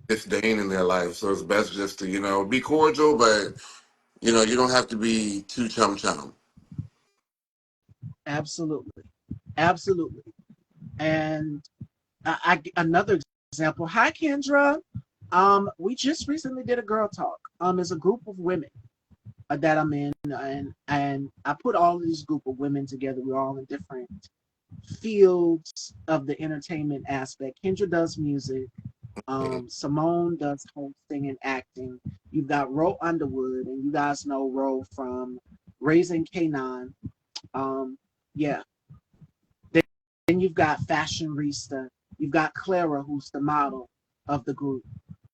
disdain in their life, so it's best just to be cordial, but you don't have to be too chum chum. Absolutely. Absolutely. And another example. Hi, Kendra. We just recently did a girl talk. There's a group of women that I'm in, and I put all of these group of women together. We're all in different fields of the entertainment aspect. Kendra does music. Mhm. Simone does hosting and acting. You've got Ro Underwood, and you guys know Ro from Raising Kanan. Yeah. Then you've got Fashionista. You've got Clara, who's the model of the group.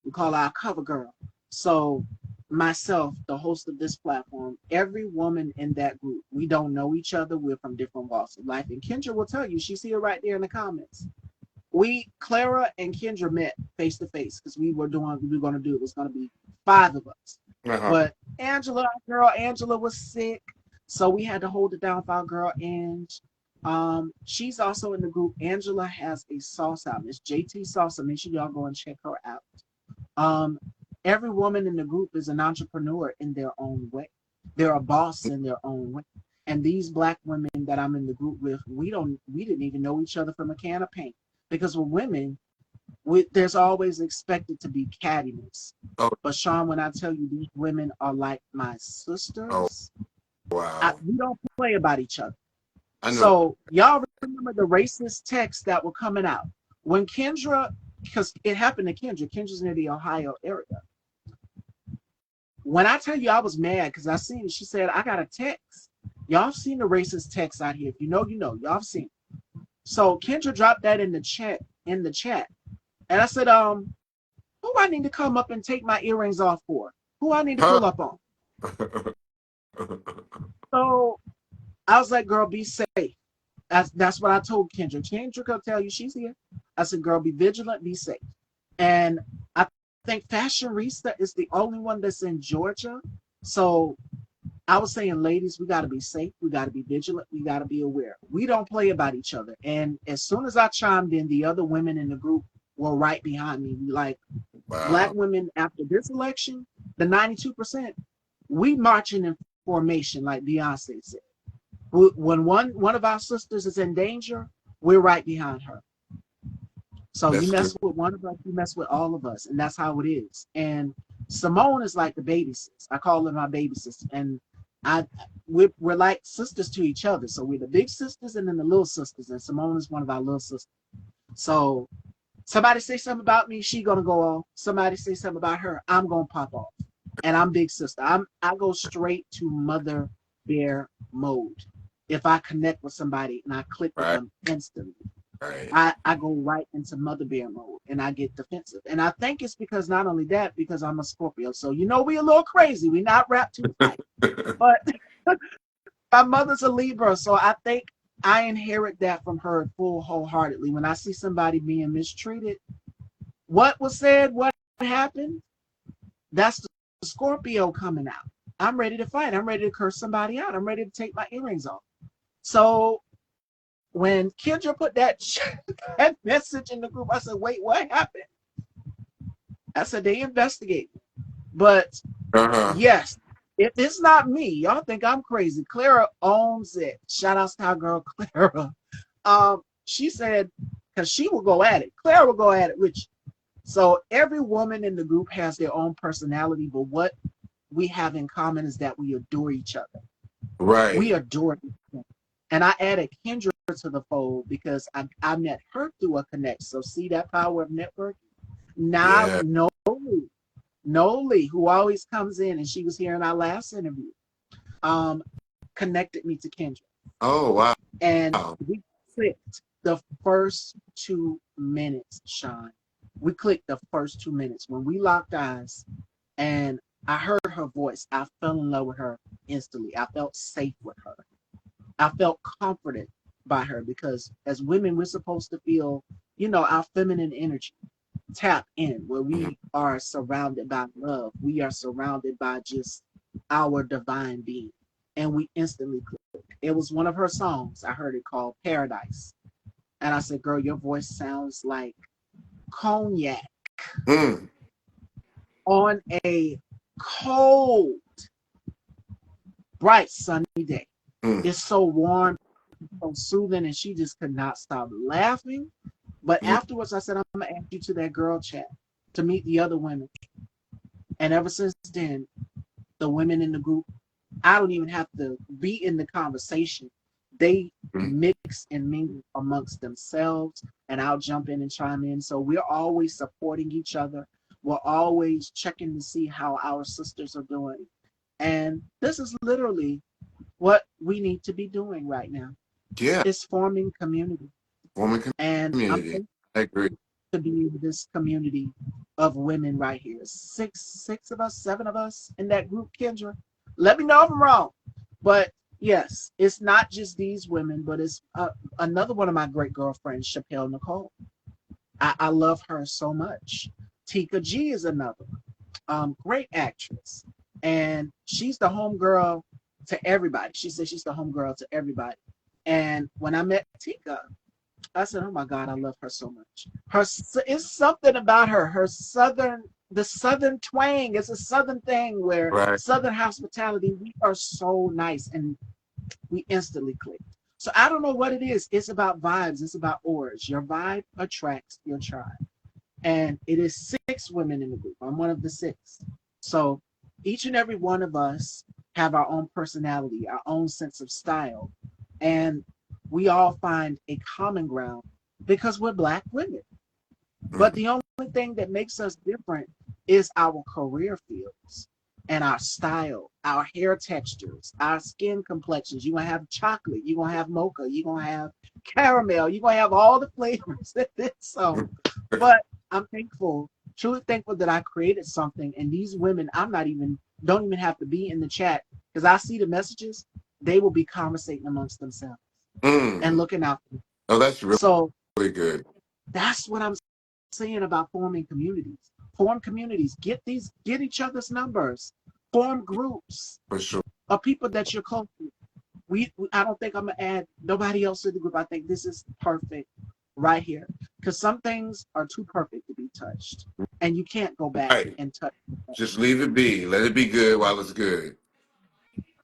We call her our cover girl. So myself, the host of this platform, every woman in that group, we don't know each other. We're from different walks of life. And Kendra will tell you, she's here right there in the comments. Clara and Kendra met face to face because we were going to do, it was going to be five of us. Uh-huh. But Angela, our girl Angela was sick. So we had to hold it down for our girl Ange. She's also in the group. Angela has a sauce out. It's JT Salsa. Make sure y'all go and check her out. Um, every woman in the group is an entrepreneur in their own way. They're a boss in their own way. And these black women that I'm in the group with, we didn't even know each other from a can of paint. Because with women, there's always expected to be cattiness. Oh, But Shawn, when I tell you these women are like my oh, sisters, wow. we don't play about each other. I know. So y'all remember the racist texts that were coming out when Kendra, because it happened to Kendra. Kendra's near the Ohio area. When I tell you I was mad because I seen, she said, I got a text. Y'all seen the racist text out here. If you know, you know. Y'all seen it. So Kendra dropped that in the chat. And I said, who I need to come up and take my earrings off for? Who I need to Huh? pull up on? So I was like, girl, be safe. That's what I told Kendra. Kendra could tell you she's here. I said, girl, be vigilant, be safe. And I think Fashionista is the only one that's in Georgia. So I was saying, ladies, we got to be safe. We got to be vigilant. We got to be aware. We don't play about each other. And as soon as I chimed in, the other women in the group were right behind me. Like, black Wow. women after this election, the 92%, we marching in formation, like Beyonce said. When one of our sisters is in danger, we're right behind her. So you That's good. mess with one of us, you mess with all of us, and that's how it is. And Simone is like the baby sis. I call her my baby sister, and I we're like sisters to each other. So we're the big sisters and then the little sisters, and Simone is one of our little sisters. So somebody say something about me, she gonna go off. Somebody say something about her, I'm gonna pop off. And I'm big sister. I go straight to mother bear mode. If I connect with somebody and I click with Right. them instantly, Right. I go right into mother bear mode and I get defensive. And I think it's because not only that, because I'm a Scorpio. So you know we a little crazy. We not wrapped too tight. But my mother's a Libra, so I think I inherit that from her full wholeheartedly. When I see somebody being mistreated, what was said, what happened, that's the Scorpio coming out. I'm ready to fight. I'm ready to curse somebody out. I'm ready to take my earrings off. So when Kendra put that that message in the group, I said, "Wait, what happened?" I said, "They investigate." But Uh-huh. yes, if it's not me, y'all think I'm crazy. Clara owns it. Shout out to our girl Clara. She said, because she will go at it. Clara will go at it with you. So every woman in the group has their own personality, but what we have in common is that we adore each other. We Right. adore each other. And I added Kendra to the fold because I met her through a connect. So see that power of networking? Now, Yeah. Noli, who always comes in, and she was here in our last interview, um, connected me to Kendra. Oh, wow. And we clicked the first 2 minutes, Shawn. We clicked the first 2 minutes. When we locked eyes and I heard her voice, I fell in love with her instantly. I felt safe with her. I felt comforted by her because as women, we're supposed to feel, our feminine energy tap in where Mhm. we are surrounded by love. We are surrounded by just our divine being. And we instantly clicked. It was one of her songs. I heard it called Paradise. And I said, girl, your voice sounds like cognac Mm, on a cold, bright, sunny day. mm. It's so warm. so soothing, and she just could not stop laughing. But Mm. afterwards, I said, I'm gonna add you to that girl chat to meet the other women. And ever since then, the women in the group, I don't even have to be in the conversation. They Mm. mix and mingle amongst themselves, and I'll jump in and chime in. So we're always supporting each other. We're always checking to see how our sisters are doing. And this is literally what we need to be doing right now. Yeah, Is forming community. woman And I'm community. thankful I agree. to be in this community of women right here. Six of us, seven of us in that group, Kendra. Let me know if I'm wrong. But yes, it's not just these women, but it's another one of my great girlfriends, Chappelle Nicole. I love her so much. Tika G is another great actress. And she's the homegirl to everybody. She says she's the homegirl to everybody. And when I met Tika, I said, "Oh my God, I love her so much. Her it's something about her. The southern twang. It's a southern thing where Right. southern hospitality. We are so nice, and we instantly click. So I don't know what it is. It's about vibes. It's about auras. Your vibe attracts your tribe, and it is six women in the group. I'm one of the six. So each and every one of us have our own personality, our own sense of style, and we all find a common ground because we're Black women. But Mm. the only thing that makes us different is our career fields and our style, our hair textures, our skin complexions. You're going to have chocolate, you're going to have mocha, you're going to have caramel, you're going to have all the flavors. So, but I'm thankful, truly thankful that I created something. And these women, don't even have to be in the chat because I see the messages. They will be conversating amongst themselves and Mm. looking out. Oh, that's really, So really good. that's what I'm saying about forming communities. Form communities. Get each other's numbers. Form groups For sure. of people that you're close to. I don't think I'm gonna add nobody else to the group. I think this is perfect right here. Because some things are too perfect to be touched. And you can't go back Right. and touch. Just leave it be. Let it be good while it's good.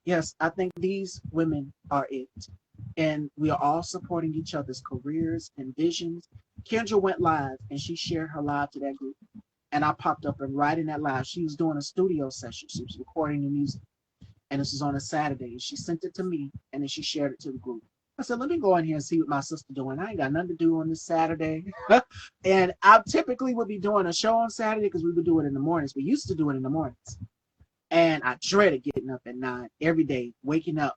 Yes, I think these women are it. And we are all supporting each other's careers and visions. Kendra went live and she shared her live to that group. And I popped up and right in that live, she was doing a studio session. She was recording the music. And this was on a Saturday. And she sent it to me and then she shared it to the group. I said, let me go in here and see what my sister doing. I ain't got nothing to do on this Saturday. And I typically would be doing a show on Saturday because we would do it in the mornings. We used to do it in the mornings. And I dreaded getting up at 9 every day, waking up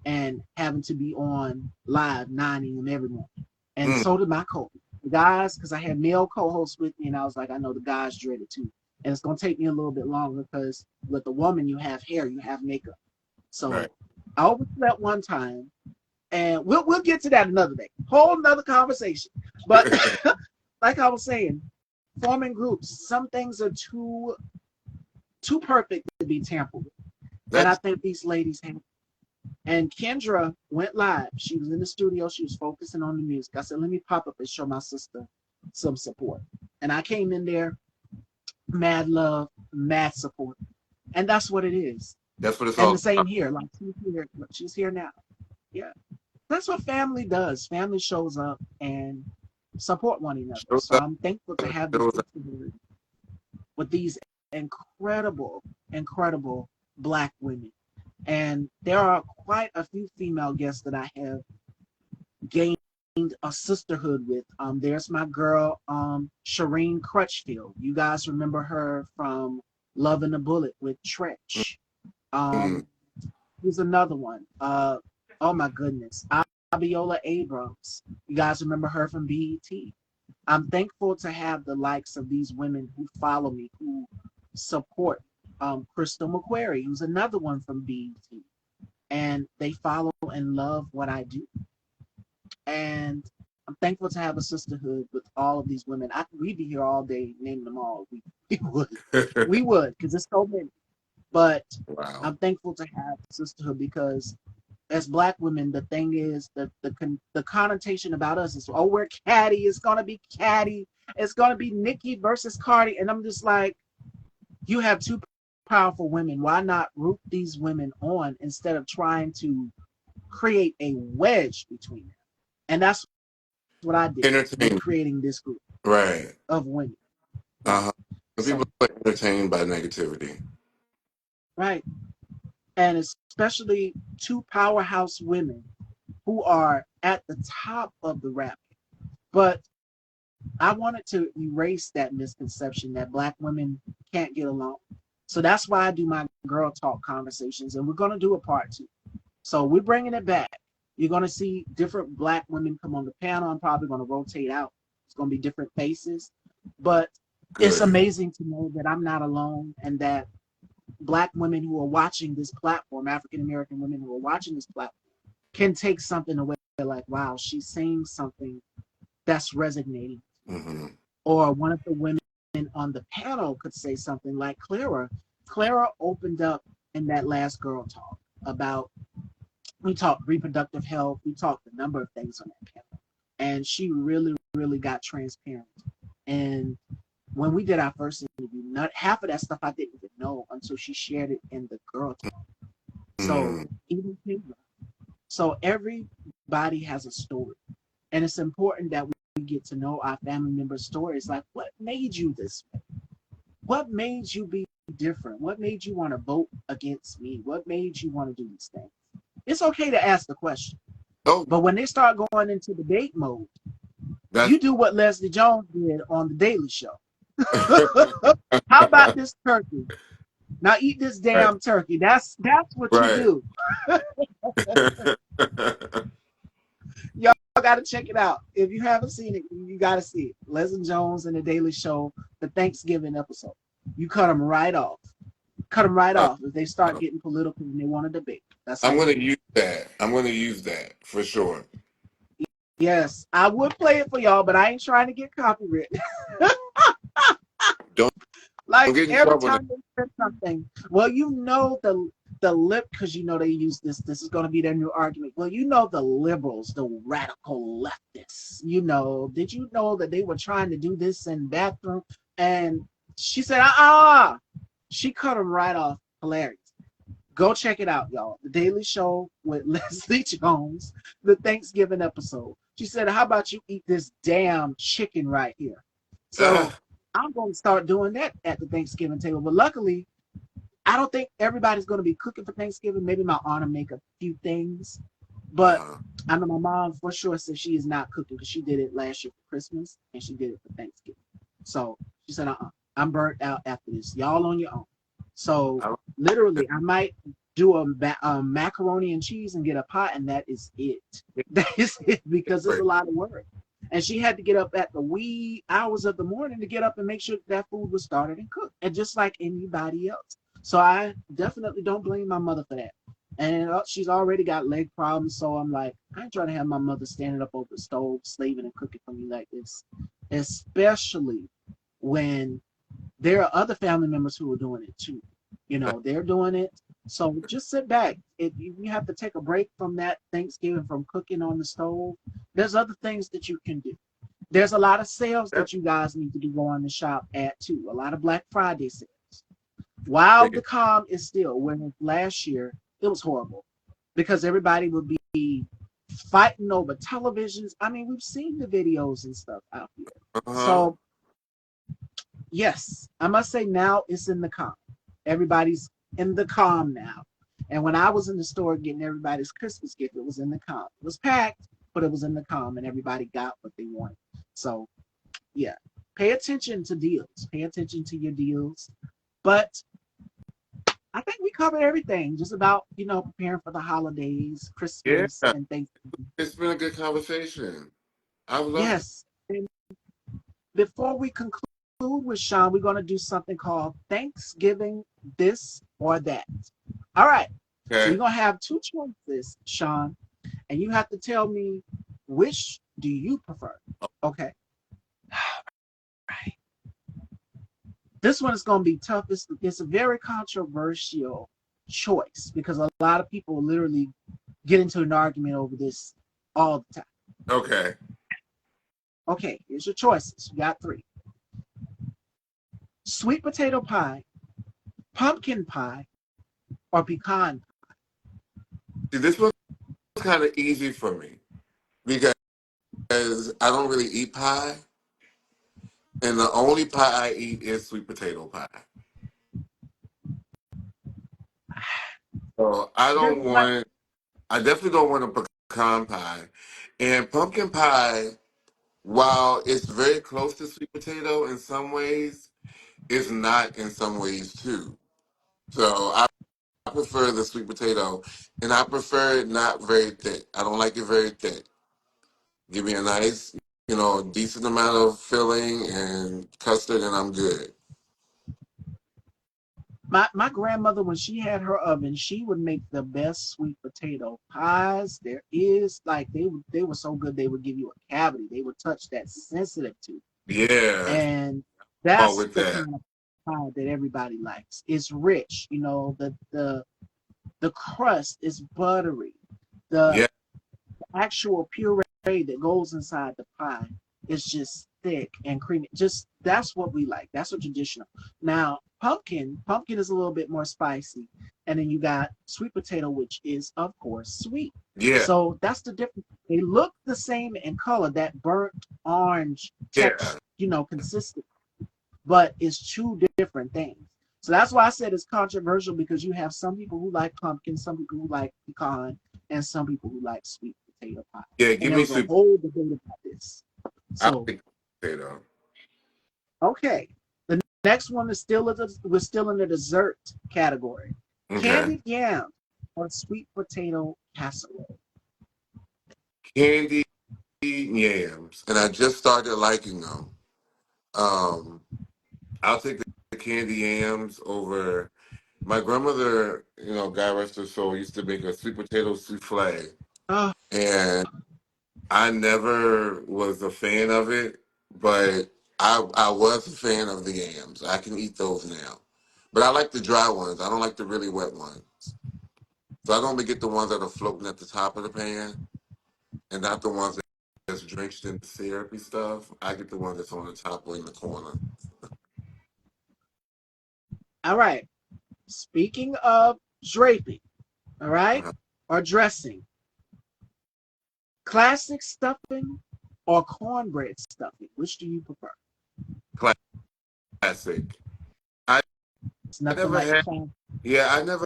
and having to be on live 9 a.m. every morning. And Mm. so did my co the guys, because I had male co-hosts with me, and I was like, I know the guys dread it too. And it's gonna take me a little bit longer because with the woman you have hair, you have makeup. Right. So I overslept one time, and we'll get to that another day. Whole another conversation. But like I was saying, forming groups, some things are too perfect to be tampered with. And I That's think these ladies have. And Kendra went live. She was in the studio. She was focusing on the music. I said, let me pop up and show my sister some support. And I came in there, mad love, mad support. And that's what it is. that's what it's And the all same about. here. Like she's here. She's here now. Yeah. That's what family does. Family shows up and support one another. Shows So up, I'm thankful to have this shows up. with these incredible, incredible Black women. And there are quite a few female guests that I have gained a sisterhood with. There's my girl, Shireen Crutchfield. You guys remember her from Love and the Bullet with Tretch. Mm. Um, Here's another one. Oh my goodness, Abiola Abrams. You guys remember her from BET. I'm thankful to have the likes of these women who follow me, who support Crystal McQuarrie, who's another one from BET. And they follow and love what I do. And I'm thankful to have a sisterhood with all of these women. We'd be here all day naming them all. We would. We would, because there's so many. But Wow. I'm thankful to have sisterhood because as Black women, the thing is that the connotation about us is, oh, we're catty. It's gonna be catty. It's gonna be Nikki versus Cardi, and I'm just like, you have two powerful women. Why not root these women on instead of trying to create a wedge between them. And that's what I did with Entertainment. creating this group Right. of women. Right. Uh-huh. People So, are entertained by negativity. right. And especially two powerhouse women who are at the top of the rap. But I wanted to erase that misconception that black women can't get along. So that's why I do my girl talk conversations, and we're going to do a part 2. So we're bringing it back. You're going to see different black women come on the panel. I'm probably going to rotate out. It's going to be different faces. But it's Good. amazing to know that I'm not alone and that black women who are watching this platform, African American women who are watching this platform, can take something away like, wow, she's saying something that's resonating. Mm-hmm. Or one of the women on the panel could say something like Clara. Clara opened up in that last girl talk about, we talked reproductive health, we talked a number of things on that panel. And she really, really got transparent. And when we did our first interview, not half of that stuff I didn't even know until she shared it in the girl talk. So Mm. even Kendra. So everybody has a story. And it's important that we get to know our family members' stories. Like, what made you this way? What made you be different? What made you want to vote against me? What made you want to do these things? It's okay to ask the question. Oh, But when they start going into debate mode, that's you do what Leslie Jones did on The Daily Show. How about this turkey? Now eat this right. damn turkey. That's what you Right. do. Y'all gotta check it out. If you haven't seen it, you gotta see it. Leslie Jones and The Daily Show, the Thanksgiving episode. You cut them right off. Cut them right Uh, off if they start getting political and they want to debate. That's how I'm you gonna do it. use that. I'm gonna use that for sure. Yes, I would play it for y'all, but I ain't trying to get copyright. Don't Like get in every trouble now. time they say something, well, you know the lip because you know they use this. This is going to be their new argument. Well, you know the liberals, the radical leftists. You know, did you know that they were trying to do this in the bathroom? And she said, She cut them right off. Hilarious. Go check it out, y'all. The Daily Show with Leslie Jones, the Thanksgiving episode. She said, how about you eat this damn chicken right here? So I'm going to start doing that at the Thanksgiving table. But luckily, I don't think everybody's going to be cooking for Thanksgiving. Maybe my aunt will make a few things. But Uh-huh. I know my mom for sure said she is not cooking because she did it last year for Christmas and she did it for Thanksgiving. So she said, I'm burnt out after this. Y'all on your own. So I, literally, I might do a macaroni and cheese and get a pot, and that is it. That is it because it's a lot of work. And she had to get up at the wee hours of the morning to get up and make sure that food was started and cooked, and just like anybody else. So I definitely don't blame my mother for that. And she's already got leg problems, so I'm like, I ain't trying to have my mother standing up over the stove, slaving and cooking for me like this, especially when there are other family members who are doing it too. You know, they're doing it. So just sit back. If you have to take a break from that Thanksgiving, from cooking on the stove, there's other things that you can do. There's a lot of sales that's that you guys need to be going to shop at too. A lot of Black Friday sales. While the great. calm is still, when last year it was horrible because everybody would be fighting over televisions. I mean, we've seen the videos and stuff out here. Uh-huh. So yes, I must say now it's in the calm. Everybody's in the calm now. And when I was in the store getting everybody's Christmas gift, it was in the calm. It was packed, but it was in the calm, and everybody got what they wanted. So yeah, pay attention to deals. Pay attention to your deals. But I think we covered everything, just about, preparing for the holidays, Yeah. Christmas, and Thanksgiving. It's been a good conversation. I love it. Yes. And before we conclude with Shawn, we're going to do something called Thanksgiving this or that. All right. So you're Okay. going to have two choices, Shawn, and you have to tell me which do you prefer. Okay. This one is going to be tough. It's a very controversial choice because a lot of people literally get into an argument over this all the time. Okay. Okay, here's your choices. You got three: sweet potato pie, pumpkin pie, or pecan. See, this one's kind of easy for me because I don't really eat pie, and the only pie I eat is sweet potato pie. So I There's don't like want. I definitely don't want a pecan pie, and pumpkin pie. While it's very close to sweet potato in some ways, it's not in some ways too. So I prefer the sweet potato, and I prefer it not very thick. I don't like it very thick. Give me a nice, decent amount of filling and custard, and I'm good. my grandmother, when she had her oven, she would make the best sweet potato pies there is. Like they were so good they would give you a cavity. They would touch that sensitive tooth. Yeah, And all that's with the that. kind of pie that everybody likes. It's rich, the crust is buttery. The Yeah, actual puree that goes inside the pie is just thick and creamy. Just that's what we like. That's what traditional. Now, pumpkin is a little bit more spicy, and then you got sweet potato, which is of course sweet. yeah, So that's the difference. They look the same in color, that burnt orange yeah, text, consistent, but it's two different things. So that's why I said it's controversial because you have some people who like pumpkin, some people who like pecan, and some people who like sweet potato pie. yeah. And Give there me was a sweet. whole debate about this. I So, like potato. okay. The next one is we're still in the dessert category. Okay, Candied yam or sweet potato casserole. candy yams, and I just started liking them. Um, I'll take the candy yams over. My grandmother, God rest her soul, used to make a sweet potato souffle, Oh, and I never was a fan of it, but I was a fan of the yams. I can eat those now, but I like the dry ones. I don't like the really wet ones. So I normally get the ones that are floating at the top of the pan, and not the ones that's drenched in syrupy stuff. I get the ones that's on the top or in the corner. all right. Speaking of draping, all right, Uh, or dressing, classic stuffing or cornbread stuffing, which do you prefer? Classic. I It's nothing never like had. corn. Yeah, I never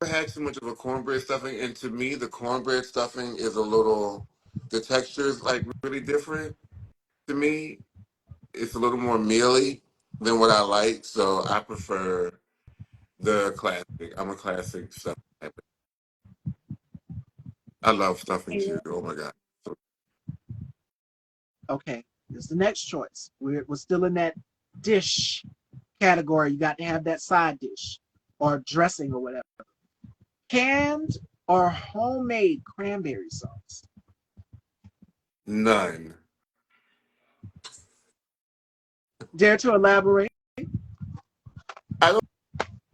had too much of a cornbread stuffing, and to me, the cornbread stuffing is a little. The texture is like really different to me. It's a little more mealy than what I like, so I prefer the classic. I'm a classic stuffing type. I love stuffing too. Oh my god. So, Okay, this is the next choice. We're still in that dish category. You got to have that side dish or dressing or whatever. Canned or homemade cranberry sauce. none. Dare to elaborate? I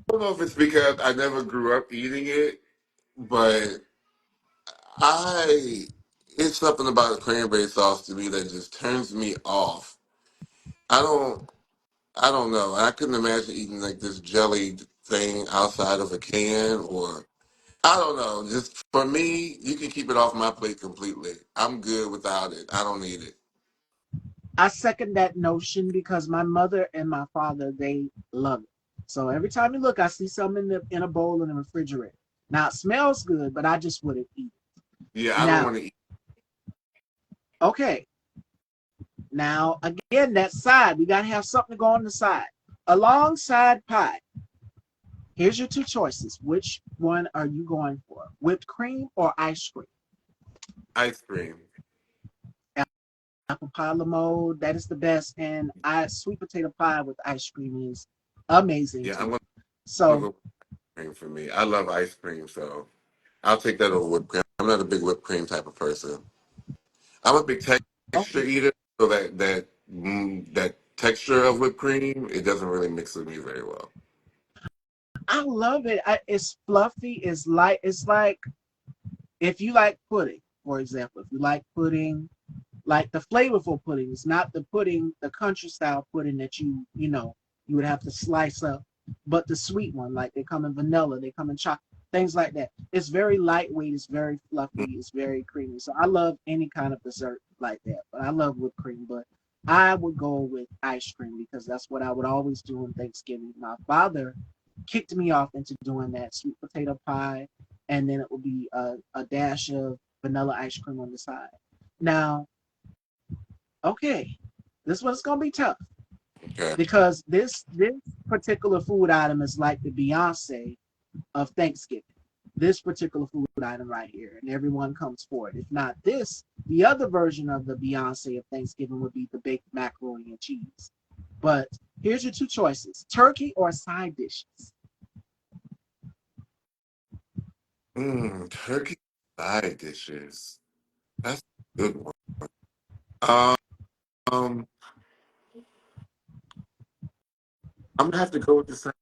don't know if it's because I never grew up eating it, but I it's something about the cranberry sauce to me that just turns me off. I don't I don't know. I couldn't imagine eating like this jellied thing outside of a can or I don't know. Just for me, you can keep it off my plate completely. I'm good without it. I don't need it. I second that notion because my mother and my father, they love it. So every time you look, I see something in a bowl in the refrigerator. Now it smells good, but I just wouldn't eat Yeah, it. I don't Now, want to eat. okay. Now again, that side, we gotta have something to go on the side. Alongside pie. Here's your two choices. Which one are you going for? Whipped cream or ice cream? Ice cream. Apple pie mode, that is the best. And I sweet potato pie with ice cream is amazing Yeah, I'm too. gonna So, go cream for me. I love ice cream, so I'll take that over whipped cream. I'm not a big whipped cream type of person. I'm a big texture okay. eater, so that texture of whipped cream it doesn't really mix with me very well. I love it. It's fluffy. It's light. It's like if you like pudding, for example, if you like pudding, like the flavorful pudding, it's not the pudding, the country style pudding that you would have to slice up, but the sweet one, like they come in vanilla, they come in chocolate. things like that. It's very lightweight, it's very fluffy, it's very creamy. So I love any kind of dessert like that. But I love whipped cream, but I would go with ice cream because that's what I would always do on Thanksgiving. My father kicked me off into doing that sweet potato pie, and then it would be a dash of vanilla ice cream on the side. Now, okay, this one's gonna be tough Okay. because this particular food item is like the Beyonce of Thanksgiving. This particular food item right here, and everyone comes for it. If not this, the other version of the Beyonce of Thanksgiving would be the baked macaroni and cheese. But here's your two choices: turkey or side dishes. Turkey side dishes. That's a good one. Um, I'm gonna have to go with the side.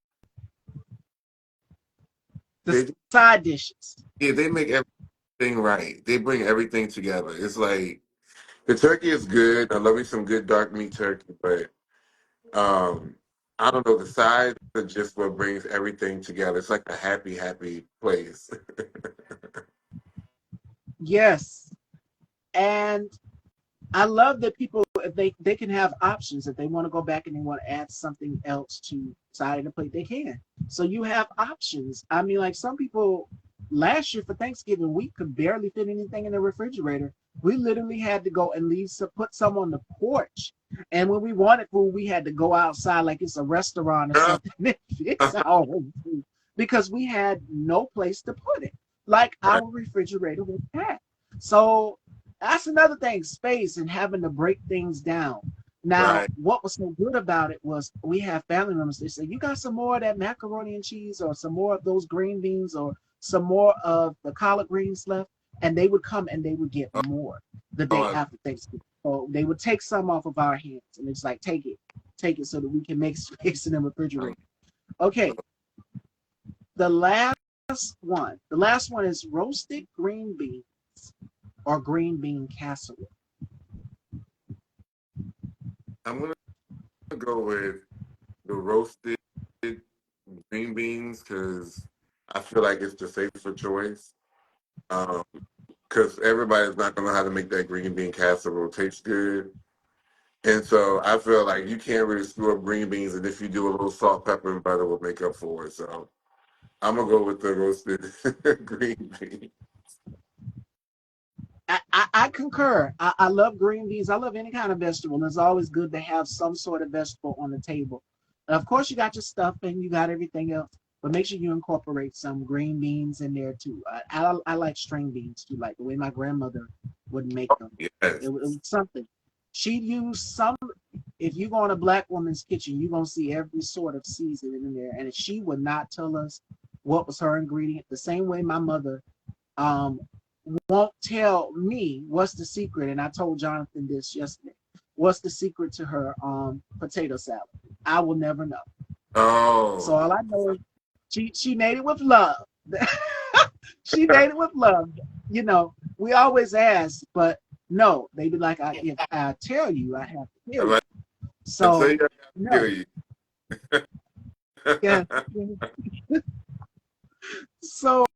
The They, side dishes. yeah, they make everything right. They bring everything together. It's like the turkey is good. I love me some good dark meat turkey, but um, I don't know. The sides are just what brings everything together. It's like a happy, happy place. Yes, and I love that people if they can have options if they want to go back and they want to add something else to side of the plate they can. So you have options. I mean, like some people last year for Thanksgiving we could barely fit anything in the refrigerator. We literally had to go and leave some put some on the porch. And when we wanted food, we had to go outside like it's a restaurant or something and fix our own food because we had no place to put it. Like Right, our refrigerator was packed. So that's another thing, space and having to break things down. Now, right. what was so good about it was we have family members. They say, "You got some more of that macaroni and cheese, or some more of those green beans, or some more of the collard greens left," and they would come and they would get more the day Oh, after Thanksgiving. So they would take some off of our hands, and it's like, take it, so that we can make space in the I refrigerator. Okay, the the last one is roasted green beans or green bean casserole. I'm gonna go with the roasted green beans because I feel like it's the safer choice. Because everybody's not gonna know how to make that green bean casserole taste good. And so I feel like you can't really screw up green beans, and if you do a little salt, pepper, and butter will make up for it. So I'm gonna go with the roasted green bean. I concur. I love green beans. I love any kind of vegetable. And it's always good to have some sort of vegetable on the table. And of course, you got your stuffing, you got everything else, but make sure you incorporate some green beans in there too. I like string beans too, like the way my grandmother would make them. Yes. It was something. She'd use some. If you go in a black woman's kitchen, you're gonna see every sort of seasoning in there, and she would not tell us what was her ingredient. The same way my mother um, won't tell me what's the secret. And I told Jonathan this yesterday. What's the secret to her potato salad? I will never know. So Oh, all I know is she made it with love. She made it with love. You know, we always ask, but no, they be like, if I tell you, I have to tell I'm you. like, I tell So you, I gotta no, kill you. yeah. So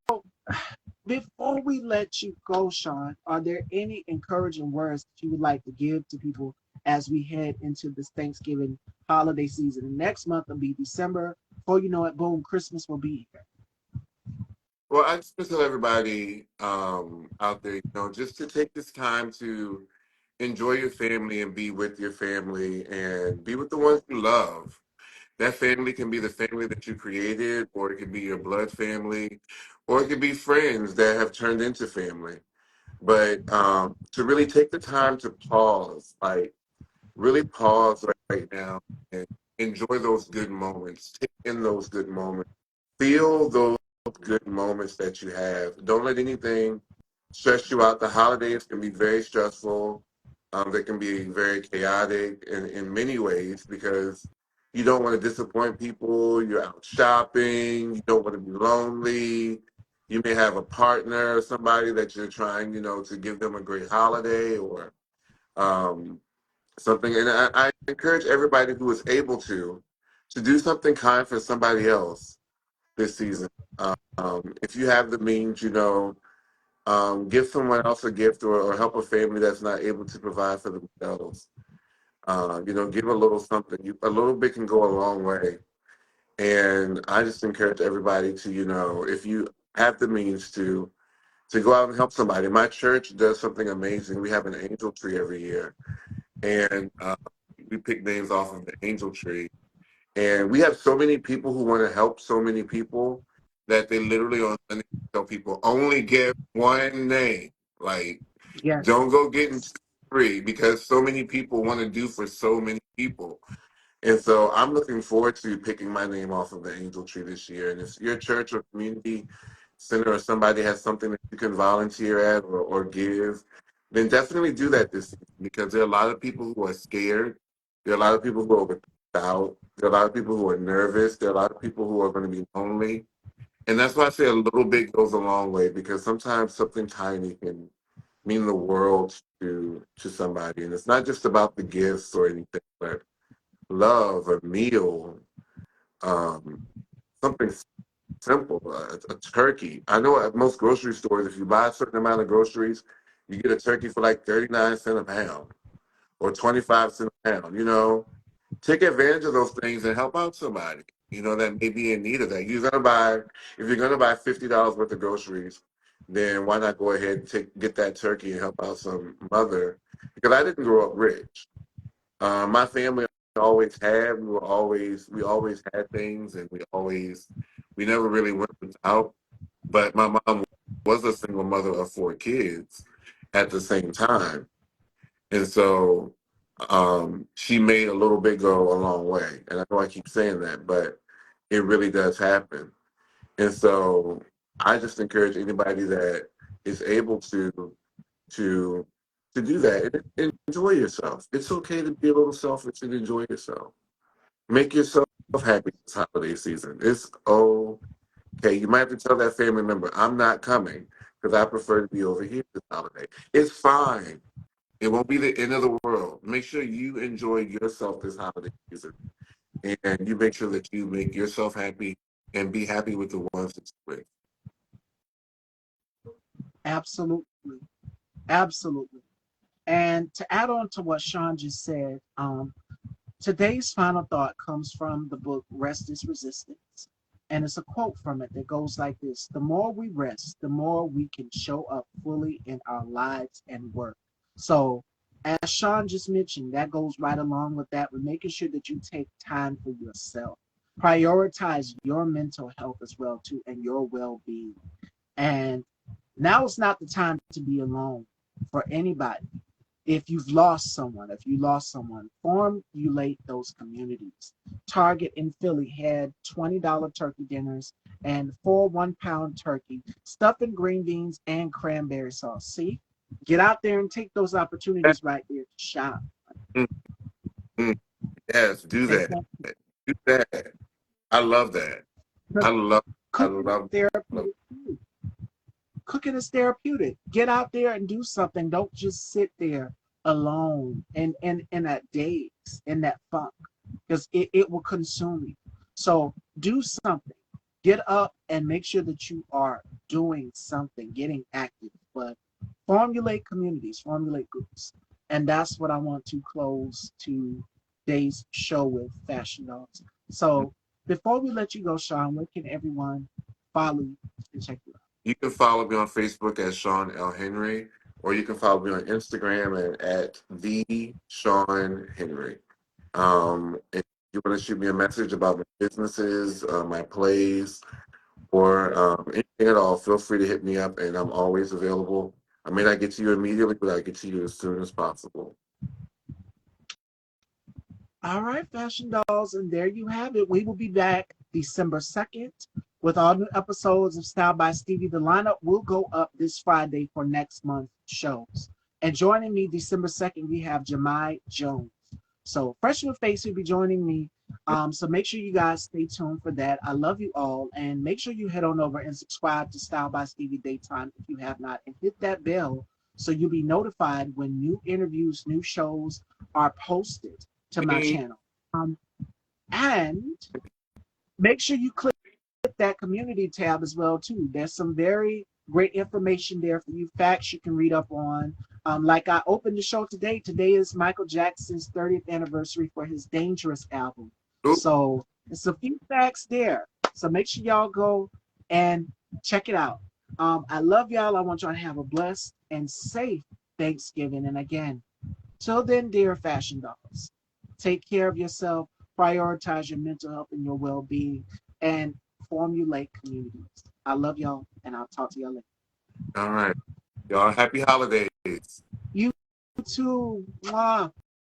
before we let you go, Shawn, are there any encouraging words that you would like to give to people as we head into this Thanksgiving holiday season? Next month will be December. Before you know it, boom, Christmas will be here. Well, I just tell everybody out there, just to take this time to enjoy your family and be with your family and be with the ones you love. That family can be the family that you created, or it can be your blood family, or it could be friends that have turned into family. But to really take the time to pause, like really pause right now and enjoy those good moments. Take in those good moments. Feel those good moments that you have. Don't let anything stress you out. The holidays can be very stressful. They can be very chaotic in many ways because you don't want to disappoint people. You're out shopping. You don't want to be lonely. You may have a partner or somebody that you're trying, to give them a great holiday or um, something. And I encourage everybody who is able to do something kind for somebody else. this season. If you have the means, give someone else a gift or help a family that's not able to provide for themselves. Give a little something. A little bit can go a long way. And I just encourage everybody to, if you have the means to go out and help somebody. My church does something amazing. We have an angel tree every year, and we pick names off of the angel tree. And we have so many people who want to help so many people that they literally on Sunday tell people only give one name. Like, Yes, don't go getting three because so many people want to do for so many people. And so I'm looking forward to picking my name off of the angel tree this year. And if your church or community center or somebody has something that you can volunteer at or give, then definitely do that this season because there are a lot of people who are scared. There are a lot of people who are without doubt. There are a lot of people who are nervous. There are a lot of people who are going to be lonely. And that's why I say a little bit goes a long way because sometimes something tiny can mean the world to somebody. And it's not just about the gifts or anything, but love, a meal, um, something simple, a turkey. I know at most grocery stores, if you buy a certain amount of groceries, you get a turkey for like 39 cents a pound or 25 cents a pound. Take advantage of those things and help out somebody, that may be in need of that. If you're gonna buy $50 worth of groceries, then why not go ahead and get that turkey and help out some mother? Because I didn't grow up rich. My family always had. We always had things, and we never really went without. But my mom was a single mother of four kids at the same time, and so she made a little bit go a long way. And I know I keep saying that, but it really does happen. And so I just encourage anybody that is able to to do that and enjoy yourself. It's okay to be a little selfish and enjoy yourself. Make yourself happy this holiday season. It's okay. You might have to tell that family member, I'm not coming because I prefer to be over here this holiday. It's fine. It won't be the end of the world. Make sure you enjoy yourself this holiday season. And you make sure that you make yourself happy and be happy with the ones that you're with. absolutely, absolutely. And to add on to what Shawn just said, today's final thought comes from the book Rest is Resistance. And it's a quote from it that goes like this: the more we rest, the more we can show up fully in our lives and work. So, as Shawn just mentioned, that goes right along with that, with making sure that you take time for yourself. Prioritize your mental health as well, too, and your well being. And now is not the time to be alone for anybody. If you lost someone, formulate those communities. Target in Philly had $20 turkey dinners and 4 1-pound turkey, stuffed in green beans and cranberry sauce. See, get out there and take those opportunities right there to shop. Mm, mm, yes, do Take that. that. Do that. I love that. I love I Cooking is love love therapeutic too. Cooking is therapeutic. Get out there and do something. Don't just sit there alone and in that daze, in that funk, because it will consume you. So do something. Get up and make sure that you are doing something, getting active. But formulate communities, formulate groups. And that's what I want to close today's show with, Fashion Dogs. So before we let you go, Shawn, where can everyone follow you and check you out? You can follow me on Facebook as Shawn L. Henry, or you can follow me on Instagram at the Shawn Henry. If you want to shoot me a message about my businesses, my plays, or anything at all, feel free to hit me up, and I'm always available. I may not get to you immediately, but I get to you as soon as possible. All right, Fashion Dolls, and there you have it. We will be back December 2nd with all new episodes of Style by Stevie. The lineup will go up this Friday for next month's shows. And joining me December 2nd, we have Jemai Jones. So Freshman Face will be joining me. So make sure you guys stay tuned for that. I love you all. And make sure you head on over and subscribe to Style by Stevie Daytime if you have not. And hit that bell so you'll be notified when new interviews, new shows are posted to my Me, channel. And make sure you click that community tab as well too. There's some very great information there for you, facts you can read up on. Like I opened the show today. Today is Michael Jackson's 30th anniversary for his Dangerous album. Oop. So there's a few facts there. So make sure y'all go and check it out. I love y'all. I want y'all to have a blessed and safe Thanksgiving. And again, till then, dear fashion dolls, take care of yourself, prioritize your mental health and your well being, and formulate communities. I love y'all, and I'll talk to y'all later. All right. Y'all, happy holidays. You too. Mwah.